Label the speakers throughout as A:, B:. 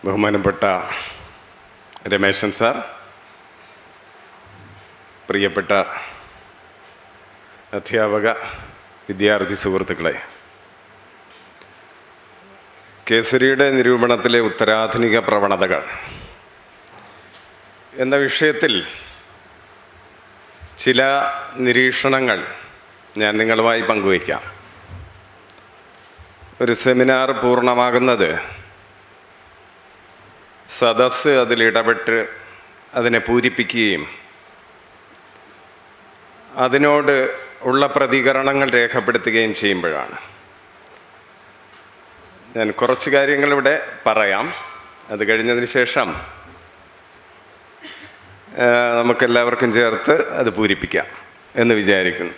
A: ബഹുമാനപ്പെട്ട രമേശൻ സാർ, പ്രിയപ്പെട്ട അധ്യാപക വിദ്യാർത്ഥി സുഹൃത്തുക്കളെ, കേസരിയുടെ നിരൂപണത്തിലെ ഉത്തരാധുനിക പ്രവണതകൾ എന്ന വിഷയത്തിൽ ചില നിരീക്ഷണങ്ങൾ ഞാൻ നിങ്ങളുമായി പങ്കുവയ്ക്കാം. ഒരു സെമിനാർ പൂർണ്ണമാകുന്നത് സദസ്സ് അതിലിടപെട്ട് അതിനെ പൂരിപ്പിക്കുകയും അതിനോട് ഉള്ള പ്രതികരണങ്ങൾ രേഖപ്പെടുത്തുകയും ചെയ്യുമ്പോഴാണ്. ഞാൻ കുറച്ച് കാര്യങ്ങളിവിടെ പറയാം. അത് കഴിഞ്ഞതിന് ശേഷം നമുക്കെല്ലാവർക്കും ചേർത്ത് അത് പൂരിപ്പിക്കാം എന്ന് വിചാരിക്കുന്നു.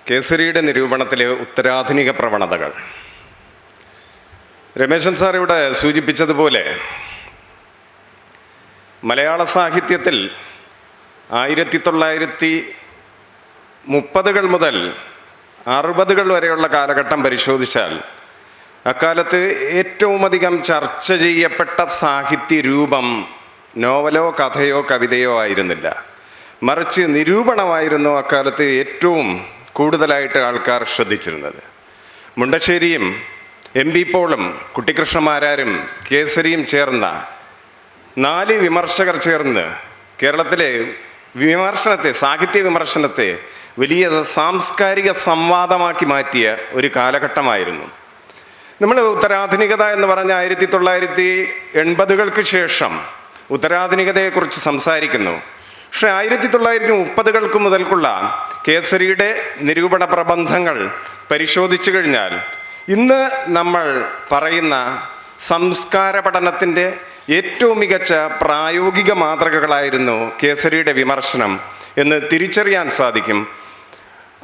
A: കേസരിയുടെ നിരൂപണത്തിലെ ഉത്തരാധുനിക പ്രവണതകൾ. രമേശൻ സാർ ഇവിടെ സൂചിപ്പിച്ചതുപോലെ മലയാള സാഹിത്യത്തിൽ 1930 മുതൽ 60 വരെയുള്ള കാലഘട്ടം പരിശോധിച്ചാൽ അക്കാലത്ത് ഏറ്റവും അധികം ചർച്ച ചെയ്യപ്പെട്ട സാഹിത്യ രൂപം നോവലോ കഥയോ കവിതയോ ആയിരുന്നില്ല, മറിച്ച് നിരൂപണമായിരുന്നു അക്കാലത്ത് ഏറ്റവും കൂടുതലായിട്ട് ആൾക്കാർ ശ്രദ്ധിച്ചിരുന്നത്. മുണ്ടശ്ശേരിയും എം ബി പോളും കുട്ടിക്കൃഷ്ണമാരാരും കേസരിയും ചേർന്ന 4 വിമർശകർ ചേർന്ന് കേരളത്തിലെ വിമർശനത്തെ, സാഹിത്യ വിമർശനത്തെ വലിയ സാംസ്കാരിക സംവാദമാക്കി മാറ്റിയ ഒരു കാലഘട്ടമായിരുന്നു. നമ്മൾ ഉത്തരാധുനികത എന്ന് പറഞ്ഞ 1980 ശേഷം ഉത്തരാധുനികതയെക്കുറിച്ച് സംസാരിക്കുന്നു. പക്ഷെ 1930 മുതൽക്കുള്ള കേസരിയുടെ നിരൂപണ പ്രബന്ധങ്ങൾ പരിശോധിച്ചു കഴിഞ്ഞാൽ ഇന്ന് നമ്മൾ പറയുന്ന സംസ്കാര പഠനത്തിൻ്റെ ഏറ്റവും മികച്ച പ്രായോഗിക മാതൃകകളായിരുന്നു കേസരിയുടെ വിമർശനം എന്ന് തിരിച്ചറിയാൻ സാധിക്കും.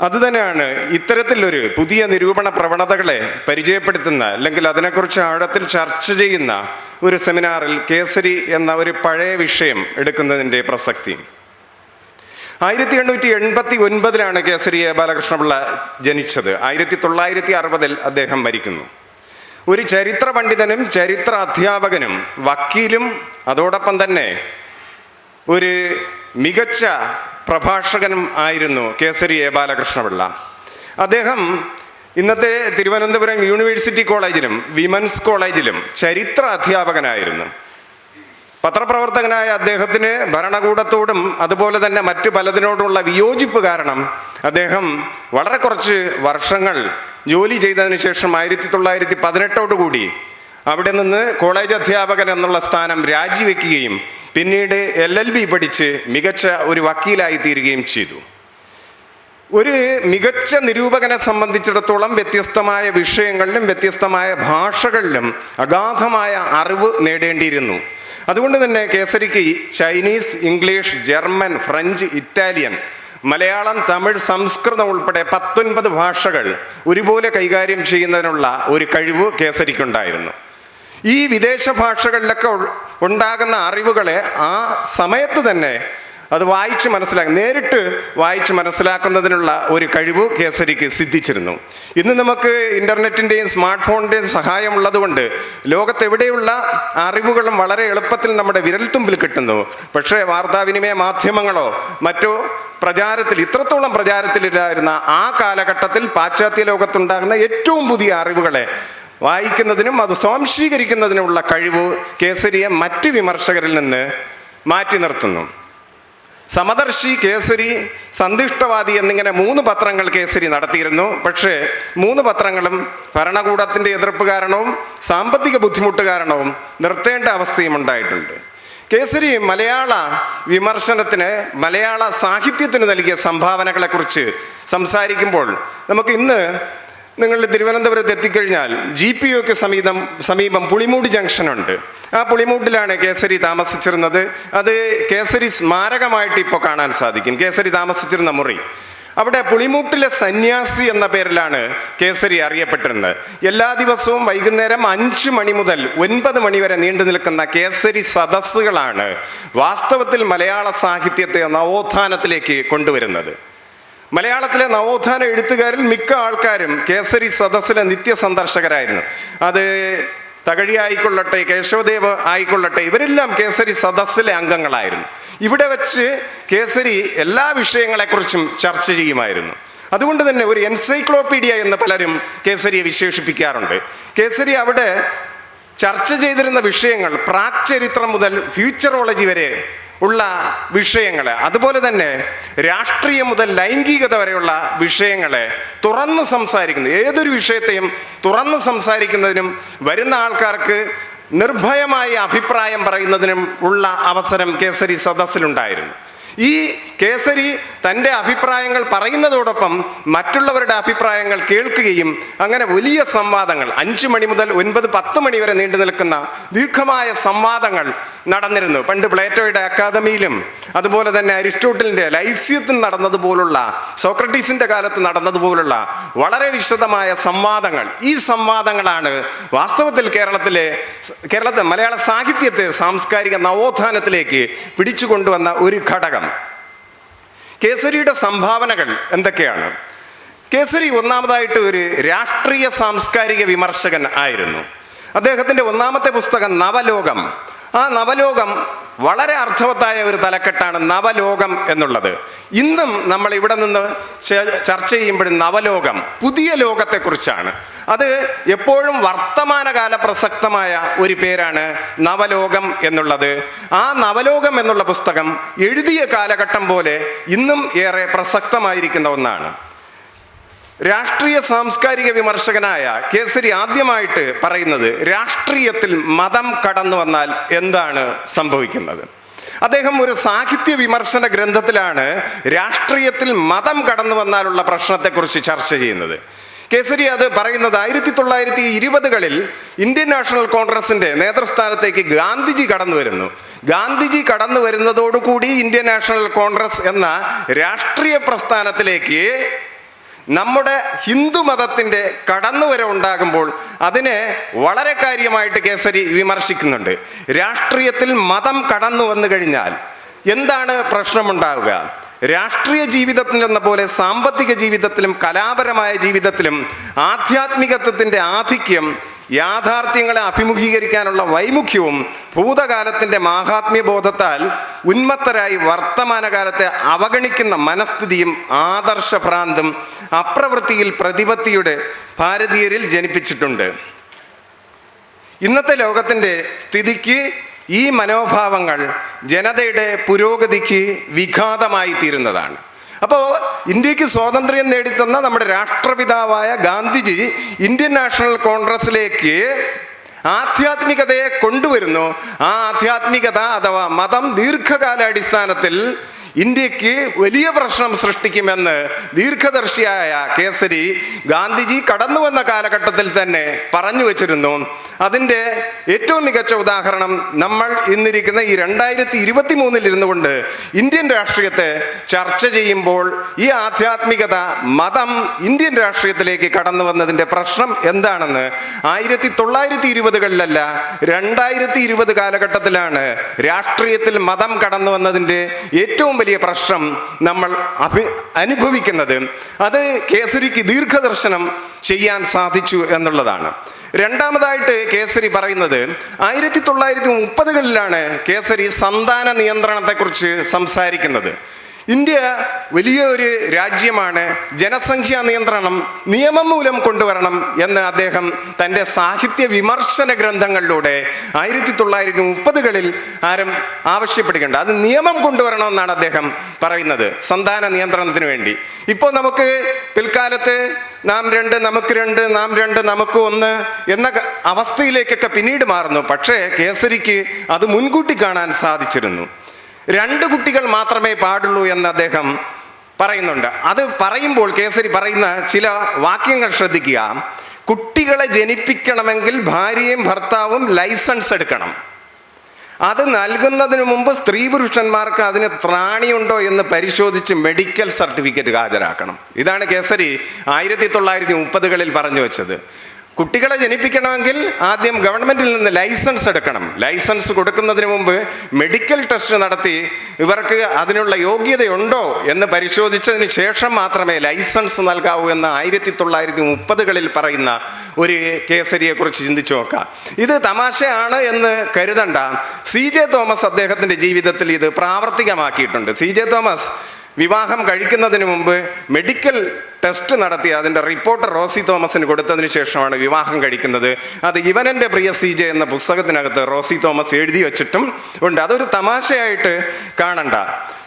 A: അതുതന്നെയാണ് ഇത്തരത്തിലൊരു പുതിയ നിരൂപണ പ്രവണതകളെ പരിചയപ്പെടുത്തുന്ന, അല്ലെങ്കിൽ അതിനെക്കുറിച്ച് ആഴത്തിൽ ചർച്ച ചെയ്യുന്ന ഒരു സെമിനാറിൽ കേസരി എന്ന ഒരു പഴയ വിഷയം എടുക്കുന്നതിൻ്റെ പ്രസക്തി. 1889 കേസരി എ ബാലകൃഷ്ണപിള്ള ജനിച്ചത്. 1960 അദ്ദേഹം മരിക്കുന്നു. ഒരു ചരിത്ര പണ്ഡിതനും ചരിത്ര അധ്യാപകനും വക്കീലും അതോടൊപ്പം തന്നെ ഒരു മികച്ച പ്രഭാഷകനും ആയിരുന്നു കേസരി എ ബാലകൃഷ്ണപിള്ള. അദ്ദേഹം ഇന്നത്തെ തിരുവനന്തപുരം യൂണിവേഴ്സിറ്റി കോളേജിലും വിമൻസ് കോളേജിലും ചരിത്ര അധ്യാപകനായിരുന്നു. പത്രപ്രവർത്തകനായ അദ്ദേഹത്തിന് ഭരണകൂടത്തോടും അതുപോലെ തന്നെ മറ്റു പലതിനോടുള്ള വിയോജിപ്പ് കാരണം അദ്ദേഹം വളരെ കുറച്ച് വർഷങ്ങൾ ജോലി ചെയ്തതിന് ശേഷം 1918 അവിടെ നിന്ന് കോളേജ് അധ്യാപകൻ എന്നുള്ള സ്ഥാനം രാജിവെക്കുകയും പിന്നീട് LLB പഠിച്ച് മികച്ച ഒരു വക്കീലായി തീരുകയും ചെയ്തു. ഒരു മികച്ച നിരൂപകനെ സംബന്ധിച്ചിടത്തോളം വ്യത്യസ്തമായ വിഷയങ്ങളിലും വ്യത്യസ്തമായ ഭാഷകളിലും അഗാധമായ അറിവ് നേടേണ്ടിയിരുന്നു. അതുകൊണ്ട് തന്നെ കേസരിക്ക് Chinese, English, German, French, Italian, Malayalam, Tamil, Sanskrit ഉൾപ്പെടെ 19 ഭാഷകൾ ഒരുപോലെ കൈകാര്യം ചെയ്യുന്നതിനുള്ള ഒരു കഴിവ് കേസരിക്കുണ്ടായിരുന്നു. ഈ വിദേശ ഭാഷകളിലൊക്കെ ഉണ്ടാകുന്ന അറിവുകളെ ആ സമയത്ത് തന്നെ അത് നേരിട്ട് വായിച്ച് മനസ്സിലാക്കുന്നതിനുള്ള ഒരു കഴിവ് കേസരിക്ക് സിദ്ധിച്ചിരുന്നു. ഇന്ന് നമുക്ക് ഇൻ്റർനെറ്റിൻ്റെയും സ്മാർട്ട് ഫോണിൻ്റെയും സഹായമുള്ളതുകൊണ്ട് ലോകത്തെവിടെയുള്ള അറിവുകളും വളരെ എളുപ്പത്തിൽ നമ്മുടെ വിരൽത്തുമ്പിൽ കിട്ടുന്നു. പക്ഷേ വാർത്താവിനിമയ മാധ്യമങ്ങളോ മറ്റോ ഇത്രത്തോളം പ്രചാരത്തിലില്ലായിരുന്ന ആ കാലഘട്ടത്തിൽ പാശ്ചാത്യ ലോകത്തുണ്ടാകുന്ന ഏറ്റവും പുതിയ അറിവുകളെ വായിക്കുന്നതിനും അത് സ്വാംശീകരിക്കുന്നതിനുമുള്ള കഴിവ് കേസരിയെ മറ്റ് വിമർശകരിൽ നിന്ന് മാറ്റി നിർത്തുന്നു. സമദർശി, കേസരി, സന്തുഷ്ടവാദി എന്നിങ്ങനെ 3 പത്രങ്ങൾ കേസരി നടത്തിയിരുന്നു. പക്ഷേ 3 പത്രങ്ങളും ഭരണകൂടത്തിൻ്റെ എതിർപ്പ് കാരണവും സാമ്പത്തിക ബുദ്ധിമുട്ട് കാരണവും നിർത്തേണ്ട അവസ്ഥയും ഉണ്ടായിട്ടുണ്ട്. കേസരി മലയാള വിമർശനത്തിന്, മലയാള സാഹിത്യത്തിന് നൽകിയ സംഭാവനകളെക്കുറിച്ച് സംസാരിക്കുമ്പോൾ നമുക്ക് ഇന്ന് നിങ്ങൾ തിരുവനന്തപുരത്ത് എത്തിക്കഴിഞ്ഞാൽ GPOക്ക് സമീപം പുളിമൂട് ജംഗ്ഷനുണ്ട്. ആ പുളിമൂട്ടിലാണ് കേസരി താമസിച്ചിരുന്നത്. അത് കേസരി സ്മാരകമായിട്ട് ഇപ്പോൾ കാണാൻ സാധിക്കും. കേസരി താമസിച്ചിരുന്ന മുറി അവിടെ പുളിമൂട്ടിലെ സന്യാസി എന്ന പേരിലാണ് കേസരി അറിയപ്പെട്ടിരുന്നത്. എല്ലാ ദിവസവും വൈകുന്നേരം 5 മണി മുതൽ 9 മണി വരെ നീണ്ടു നിൽക്കുന്ന കേസരി സദസ്സുകളാണ് വാസ്തവത്തിൽ മലയാള സാഹിത്യത്തെ നവോത്ഥാനത്തിലേക്ക് കൊണ്ടുവരുന്നത്. മലയാളത്തിലെ നവോത്ഥാന എഴുത്തുകാരിൽ മിക്ക ആൾക്കാരും കേസരി സദസ്സിലെ നിത്യ സന്ദർശകരായിരുന്നു. അത് തകഴി ആയിക്കൊള്ളട്ടെ, കേശവദേവ് ആയിക്കൊള്ളട്ടെ, ഇവരെല്ലാം കേസരി സദസ്സിലെ അംഗങ്ങളായിരുന്നു. ഇവിടെ വെച്ച് കേസരി എല്ലാ വിഷയങ്ങളെക്കുറിച്ചും ചർച്ച ചെയ്യുമായിരുന്നു. അതുകൊണ്ട് തന്നെ ഒരു എൻസൈക്ലോപീഡിയ എന്ന് പലരും കേസരിയെ വിശേഷിപ്പിക്കാറുണ്ട്. കേസരി അവിടെ ചർച്ച ചെയ്തിരുന്ന വിഷയങ്ങൾ പ്രാക് ചരിത്രം മുതൽ ഫ്യൂച്ചറോളജി വരെ ഉള്ള വിഷയങ്ങളെ, അതുപോലെ തന്നെ രാഷ്ട്രീയം മുതൽ ലൈംഗികത വരെയുള്ള വിഷയങ്ങളെ തുറന്ന് സംസാരിക്കുന്നത്, ഏതൊരു വിഷയത്തെയും തുറന്ന് സംസാരിക്കുന്നതിനും വരുന്ന ആൾക്കാർക്ക് നിർഭയമായി അഭിപ്രായം പറയുന്നതിനും ഉള്ള അവസരം കേസരി സദസ്സിലുണ്ടായിരുന്നു. ഈ കേസരി തൻ്റെ അഭിപ്രായങ്ങൾ പറയുന്നതോടൊപ്പം മറ്റുള്ളവരുടെ അഭിപ്രായങ്ങൾ കേൾക്കുകയും അങ്ങനെ വലിയ സംവാദങ്ങൾ 5 മണി മുതൽ 9-10 മണി വരെ നീണ്ടു നിൽക്കുന്ന ദീർഘമായ സംവാദങ്ങൾ നടന്നിരുന്നു. പണ്ട് പ്ലേറ്റോയുടെ അക്കാദമിയിലും അതുപോലെ തന്നെ അരിസ്റ്റോട്ടലിൻ്റെ ലൈസ്യത്തിൽ നടന്നതുപോലുള്ള, സോക്രട്ടീസിൻ്റെ കാലത്ത് നടന്നതുപോലുള്ള വളരെ വിശദമായ സംവാദങ്ങൾ. ഈ സംവാദങ്ങളാണ് വാസ്തവത്തിൽ കേരളത്തെ മലയാള സാഹിത്യത്തെ സാംസ്കാരിക നവോത്ഥാനത്തിലേക്ക് പിടിച്ചു കൊണ്ടുവന്ന ഒരു ഘടകം. കേസരിയുടെ സംഭാവനകൾ എന്തൊക്കെയാണ്? കേസരി ഒന്നാമതായിട്ട് ഒരു രാഷ്ട്രീയ സാംസ്കാരിക വിമർശകൻ ആയിരുന്നു. അദ്ദേഹത്തിൻ്റെ ഒന്നാമത്തെ പുസ്തകം നവലോകം. ആ നവലോകം വളരെ അർത്ഥവത്തായ ഒരു തലക്കെട്ടാണ് നവലോകം എന്നുള്ളത്. ഇന്നും നമ്മൾ ഇവിടെ നിന്ന് ചർച്ച ചെയ്യുമ്പോഴും നവലോകം, പുതിയ ലോകത്തെക്കുറിച്ചാണ്. അത് എപ്പോഴും വർത്തമാനകാല പ്രസക്തമായ ഒരു പേരാണ് നവലോകം എന്നുള്ളത്. ആ നവലോകം എന്നുള്ള പുസ്തകം എഴുതിയ കാലഘട്ടം പോലെ ഇന്നും ഏറെ പ്രസക്തമായിരിക്കുന്ന ഒന്നാണ്. രാഷ്ട്രീയ സാംസ്കാരിക വിമർശകനായ കേസരി ആദ്യമായിട്ട് പറയുന്നത് രാഷ്ട്രീയത്തിൽ മതം കടന്നു വന്നാൽ എന്താണ് സംഭവിക്കുന്നത്. അദ്ദേഹം ഒരു സാഹിത്യ വിമർശന ഗ്രന്ഥത്തിലാണ് രാഷ്ട്രീയത്തിൽ മതം കടന്നു വന്നാലുള്ള പ്രശ്നത്തെക്കുറിച്ച് ചർച്ച ചെയ്യുന്നത്. കേസരി അത് പറയുന്നത് 1920കളിൽ ഇന്ത്യൻ നാഷണൽ കോൺഗ്രസിൻ്റെ നേതൃസ്ഥാനത്തേക്ക് ഗാന്ധിജി കടന്നു വരുന്നു. ഗാന്ധിജി കടന്നു വരുന്നതോടുകൂടി ഇന്ത്യൻ നാഷണൽ കോൺഗ്രസ് എന്ന രാഷ്ട്രീയ പ്രസ്ഥാനത്തിലേക്ക് നമ്മുടെ ഹിന്ദു മതത്തിൻ്റെ കടന്നുവരവ് ഉണ്ടാകുമ്പോൾ അതിനെ വളരെ കാര്യമായിട്ട് കേസരി വിമർശിക്കുന്നുണ്ട്. രാഷ്ട്രീയത്തിൽ മതം കടന്നു വന്നു കഴിഞ്ഞാൽ എന്താണ് പ്രശ്നമുണ്ടാവുക? രാഷ്ട്രീയ ജീവിതത്തിലെന്ന പോലെ സാമ്പത്തിക ജീവിതത്തിലും കലാപരമായ ജീവിതത്തിലും ആധ്യാത്മികത്വത്തിൻ്റെ ആധിക്യം, യാഥാർത്ഥ്യങ്ങളെ അഭിമുഖീകരിക്കാനുള്ള വൈമുഖ്യവും ഭൂതകാലത്തിൻ്റെ മാഹാത്മ്യബോധത്താൽ ഉന്മത്തരായി വർത്തമാനകാലത്തെ അവഗണിക്കുന്ന മനസ്ഥിതിയും ആദർശഭ്രാന്തും അപ്രവൃത്തിയിൽ പ്രതിപത്തിയുടെ ഭാരതീയരിൽ ജനിപ്പിച്ചിട്ടുണ്ട്. ഇന്നത്തെ ലോകത്തിൻ്റെ സ്ഥിതിക്ക് ഈ മനോഭാവങ്ങൾ ജനതയുടെ പുരോഗതിക്ക് വിഘാതമായി തീരുന്നതാണ്. അപ്പോൾ ഇന്ത്യക്ക് സ്വാതന്ത്ര്യം നേടിത്തന്ന നമ്മുടെ രാഷ്ട്രപിതാവായ ഗാന്ധിജി ഇന്ത്യൻ നാഷണൽ കോൺഗ്രസിലേക്ക് ആധ്യാത്മികതയെ കൊണ്ടുവരുന്നു. ആ ആധ്യാത്മികത അഥവാ മതം ദീർഘകാലാടിസ്ഥാനത്തിൽ ഇന്ത്യക്ക് വലിയ പ്രശ്നം സൃഷ്ടിക്കുമെന്ന് ദീർഘദർശിയായ കേസരി ഗാന്ധിജി കടന്നു വന്ന കാലഘട്ടത്തിൽ തന്നെ പറഞ്ഞു വച്ചിരുന്നു. അതിൻ്റെ ഏറ്റവും മികച്ച ഉദാഹരണം നമ്മൾ ഇന്നിരിക്കുന്ന ഈ 2023 ഇരുന്നു കൊണ്ട് ഇന്ത്യൻ രാഷ്ട്രീയത്തെ ചർച്ച ചെയ്യുമ്പോൾ ഈ ആധ്യാത്മികത, മതം ഇന്ത്യൻ രാഷ്ട്രീയത്തിലേക്ക് കടന്നു വന്നതിൻ്റെ പ്രശ്നം എന്താണെന്ന് 1920കളിലല്ല 2020 കാലഘട്ടത്തിലാണ് രാഷ്ട്രീയത്തിൽ മതം കടന്നു വന്നതിൻ്റെ ഏറ്റവും വലിയ പ്രശ്നം നമ്മൾ അനുഭവിക്കുന്നത്. അത് കേസരിക്ക് ദീർഘദർശനം ചെയ്യാൻ സാധിച്ചു എന്നുള്ളതാണ്. രണ്ടാമതായിട്ട് കേസരി പറയുന്നത് 1930കളിലാണ് കേസരി സന്താന നിയന്ത്രണത്തെക്കുറിച്ച് സംസാരിക്കുന്നത്. ഇന്ത്യ വലിയ ഒരു രാജ്യമാണ്, ജനസംഖ്യാ നിയന്ത്രണം നിയമം മൂലം കൊണ്ടുവരണം എന്ന് അദ്ദേഹം തൻ്റെ സാഹിത്യ വിമർശന ഗ്രന്ഥങ്ങളിലൂടെ 1930കളിൽ ആവശ്യപ്പെടുകയുണ്ട്. അത് നിയമം കൊണ്ടുവരണമെന്നാണ് അദ്ദേഹം പറയുന്നത് സന്താന നിയന്ത്രണത്തിന് വേണ്ടി. ഇപ്പോൾ നമുക്ക് പിൽക്കാലത്ത് നാം 2 നമുക്ക് 2, നാം 2 നമുക്ക് 1 എന്ന അവസ്ഥയിലേക്കൊക്കെ പിന്നീട് മാറുന്നു. പക്ഷേ കേസരിക്ക് അത് മുൻകൂട്ടി കാണാൻ സാധിച്ചിരുന്നു. 2 കുട്ടികൾ മാത്രമേ പാടുള്ളൂ എന്ന് അദ്ദേഹം പറയുന്നുണ്ട്. അത് പറയുമ്പോൾ കേസരി പറയുന്ന ചില വാക്യങ്ങൾ ശ്രദ്ധിക്കുക. കുട്ടികളെ ജനിപ്പിക്കണമെങ്കിൽ ഭാര്യയും ഭർത്താവും ലൈസൻസ് എടുക്കണം. അത് നൽകുന്നതിന് മുമ്പ് സ്ത്രീ പുരുഷന്മാർക്ക് അതിന് ത്രാണിയുണ്ടോ എന്ന് പരിശോധിച്ച് മെഡിക്കൽ സർട്ടിഫിക്കറ്റ് ഹാജരാക്കണം. ഇതാണ് കേസരി 1930കളിൽ പറഞ്ഞു വെച്ചത്. കുട്ടികളെ ജനിപ്പിക്കണമെങ്കിൽ ആദ്യം ഗവൺമെൻറ്റിൽ നിന്ന് ലൈസൻസ് എടുക്കണം. ലൈസൻസ് കൊടുക്കുന്നതിന് മുമ്പ് മെഡിക്കൽ ടെസ്റ്റ് നടത്തി ഇവർക്ക് അതിനുള്ള യോഗ്യതയുണ്ടോ എന്ന് പരിശോധിച്ചതിന് ശേഷം മാത്രമേ ലൈസൻസ് നൽകാവൂ എന്ന് 1930-കളിൽ പറയുന്ന ഒരു കേസരിയെക്കുറിച്ച് ചിന്തിച്ചു നോക്കാം. ഇത് തമാശയാണ് എന്ന് കരുതണ്ട. CJ തോമസ് അദ്ദേഹത്തിൻ്റെ ജീവിതത്തിൽ ഇത് പ്രാവർത്തികമാക്കിയിട്ടുണ്ട്. CJ തോമസ് വിവാഹം കഴിക്കുന്നതിന് മുമ്പ് മെഡിക്കൽ ടെസ്റ്റ് നടത്തി അതിൻ്റെ റിപ്പോർട്ട് റോസി തോമസിന് കൊടുത്തതിന് ശേഷമാണ് വിവാഹം കഴിക്കുന്നത്. അത് ഇവനെൻ്റെ പ്രിയ CJ എന്ന പുസ്തകത്തിനകത്ത് റോസി തോമസ് എഴുതി വച്ചിട്ടും ഉണ്ട്. അതൊരു തമാശയായിട്ട് കാണണ്ട.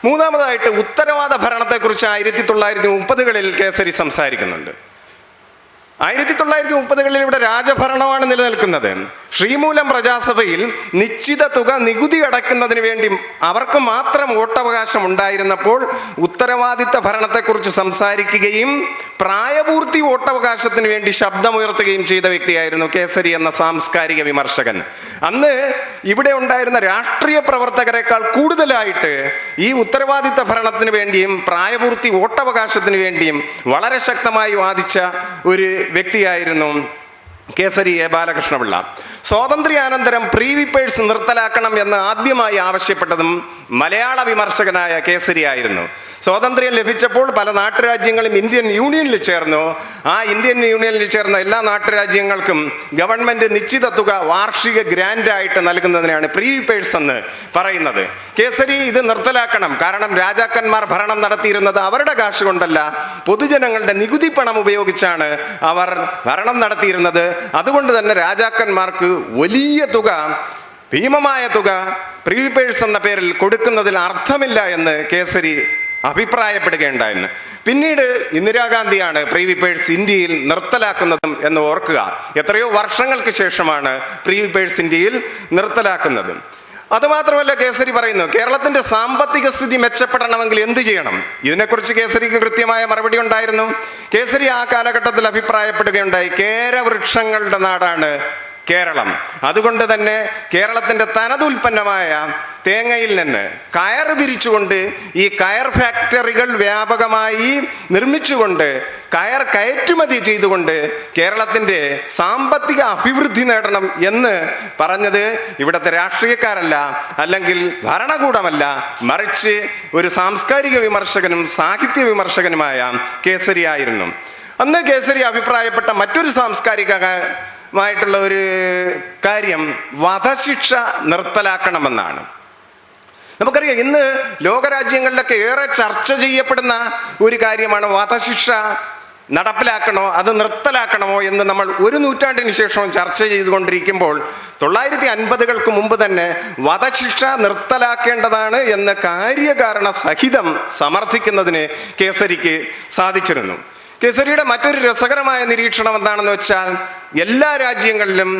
A: മൂന്നാമതായിട്ട് ഉത്തരവാദ ഭരണത്തെക്കുറിച്ച് 1930-കളിൽ കേസരി സംസാരിക്കുന്നുണ്ട്. 1930-കളിൽ ഇവിടെ രാജഭരണമാണ് നിലനിൽക്കുന്നത്. ശ്രീമൂലം പ്രജാസഭയിൽ നിശ്ചിത തുക നികുതി അടയ്ക്കുന്നതിന് വേണ്ടി അവർക്ക് മാത്രം വോട്ടവകാശം ഉണ്ടായിരുന്നപ്പോൾ ഉത്തരവാദിത്ത ഭരണത്തെക്കുറിച്ച് സംസാരിക്കുകയും പ്രായപൂർത്തി വോട്ടവകാശത്തിന് വേണ്ടി ശബ്ദമുയർത്തുകയും ചെയ്ത വ്യക്തിയായിരുന്നു കേസരി എന്ന സാംസ്കാരിക വിമർശകൻ. അന്ന് ഇവിടെ ഉണ്ടായിരുന്ന രാഷ്ട്രീയ പ്രവർത്തകരെക്കാൾ കൂടുതലായിട്ട് ഈ ഉത്തരവാദിത്ത ഭരണത്തിന് വേണ്ടിയും പ്രായപൂർത്തി വോട്ടവകാശത്തിന് വേണ്ടിയും വളരെ ശക്തമായി വാദിച്ച ഒരു വ്യക്തിയായിരുന്നു കേസരി എ ബാലകൃഷ്ണപിള്ള. സ്വാതന്ത്ര്യാനന്തരം പ്രീവിപ്പേഴ്സ് നിർത്തലാക്കണം എന്ന് ആദ്യമായി ആവശ്യപ്പെട്ടതും മലയാള വിമർശകനായ കേസരി ആയിരുന്നു. സ്വാതന്ത്ര്യം ലഭിച്ചപ്പോൾ പല നാട്ടുരാജ്യങ്ങളും ഇന്ത്യൻ യൂണിയനിൽ ചേർന്നു. ആ ഇന്ത്യൻ യൂണിയനിൽ ചേർന്ന എല്ലാ നാട്ടുരാജ്യങ്ങൾക്കും ഗവൺമെൻറ് നിശ്ചിത തുക വാർഷിക ഗ്രാൻഡായിട്ട് നൽകുന്നതിനാണ് പ്രീവിപ്പേഴ്സ് എന്ന് പറയുന്നത്. കേസരി ഇത് നിർത്തലാക്കണം. കാരണം രാജാക്കന്മാർ ഭരണം നടത്തിയിരുന്നത് അവരുടെ കാശ് കൊണ്ടല്ല, പൊതുജനങ്ങളുടെ നികുതി പണം ഉപയോഗിച്ചാണ് അവർ ഭരണം നടത്തിയിരുന്നത്. അതുകൊണ്ട് തന്നെ രാജാക്കന്മാർക്ക് വലിയ തുക, ഭീമമായ തുക പ്രീവിപ്പേഴ്സ് എന്ന പേരിൽ കൊടുക്കുന്നതിൽ അർത്ഥമില്ല എന്ന് കേസരി അഭിപ്രായപ്പെടുകയുണ്ടായിരുന്നു. പിന്നീട് ഇന്ദിരാഗാന്ധിയാണ് പ്രീവിപ്പേഴ്സ് ഇന്ത്യയിൽ നിർത്തലാക്കുന്നതും എന്ന് ഓർക്കുക. എത്രയോ വർഷങ്ങൾക്ക് ശേഷമാണ് പ്രീവിപ്പേഴ്സ് ഇന്ത്യയിൽ നിർത്തലാക്കുന്നത്. അതുമാത്രമല്ല, കേസരി പറയുന്നു കേരളത്തിൻ്റെ സാമ്പത്തിക സ്ഥിതി മെച്ചപ്പെടണമെങ്കിൽ എന്ത് ചെയ്യണം. ഇതിനെക്കുറിച്ച് കേസരിക്ക് കൃത്യമായ മറുപടി ഉണ്ടായിരുന്നു. കേസരി ആ കാലഘട്ടത്തിൽ അഭിപ്രായപ്പെടുകയുണ്ടായി, കേരവൃക്ഷങ്ങളുടെ നാടാണ് കേരളം. അതുകൊണ്ട് തന്നെ കേരളത്തിൻ്റെ തനതുൽപ്പന്നമായ തേങ്ങയിൽ നിന്ന് കയർ പിരിച്ചുകൊണ്ട് ഈ കയർ ഫാക്ടറികൾ വ്യാപകമായി നിർമ്മിച്ചുകൊണ്ട് കയർ കയറ്റുമതി ചെയ്തുകൊണ്ട് കേരളത്തിൻ്റെ സാമ്പത്തിക അഭിവൃദ്ധി നേടണം എന്ന് പറഞ്ഞത് ഇവിടുത്തെ രാഷ്ട്രീയക്കാരല്ല, അല്ലെങ്കിൽ ഭരണകൂടമല്ല, മറിച്ച് ഒരു സാംസ്കാരിക വിമർശകനും സാഹിത്യ വിമർശകനുമായ കേസരി ആയിരുന്നു. അന്ന് കേസരി അഭിപ്രായപ്പെട്ട മറ്റൊരു സാംസ്കാരികമായിട്ടുള്ള ഒരു കാര്യം വധശിക്ഷ നിർത്തലാക്കണമെന്നാണ്. നമുക്കറിയാം, ഇന്ന് ലോകരാജ്യങ്ങളിലൊക്കെ ഏറെ ചർച്ച ചെയ്യപ്പെടുന്ന ഒരു കാര്യമാണ് വധശിക്ഷ നടപ്പിലാക്കണോ അത് നിർത്തലാക്കണമോ എന്ന് നമ്മൾ ഒരു നൂറ്റാണ്ടിന് ശേഷവും ചർച്ച ചെയ്തുകൊണ്ടിരിക്കുമ്പോൾ 1950-കൾക്ക് മുമ്പ് തന്നെ വധശിക്ഷ നിർത്തലാക്കേണ്ടതാണ് എന്ന് കാര്യകാരണ സഹിതം സമർത്ഥിക്കുന്നതിന് കേസരിക്ക് സാധിച്ചിരുന്നു. കേസരിയുടെ മറ്റൊരു രസകരമായ നിരീക്ഷണം എന്താണെന്ന് വെച്ചാൽ, എല്ലാ രാജ്യങ്ങളിലും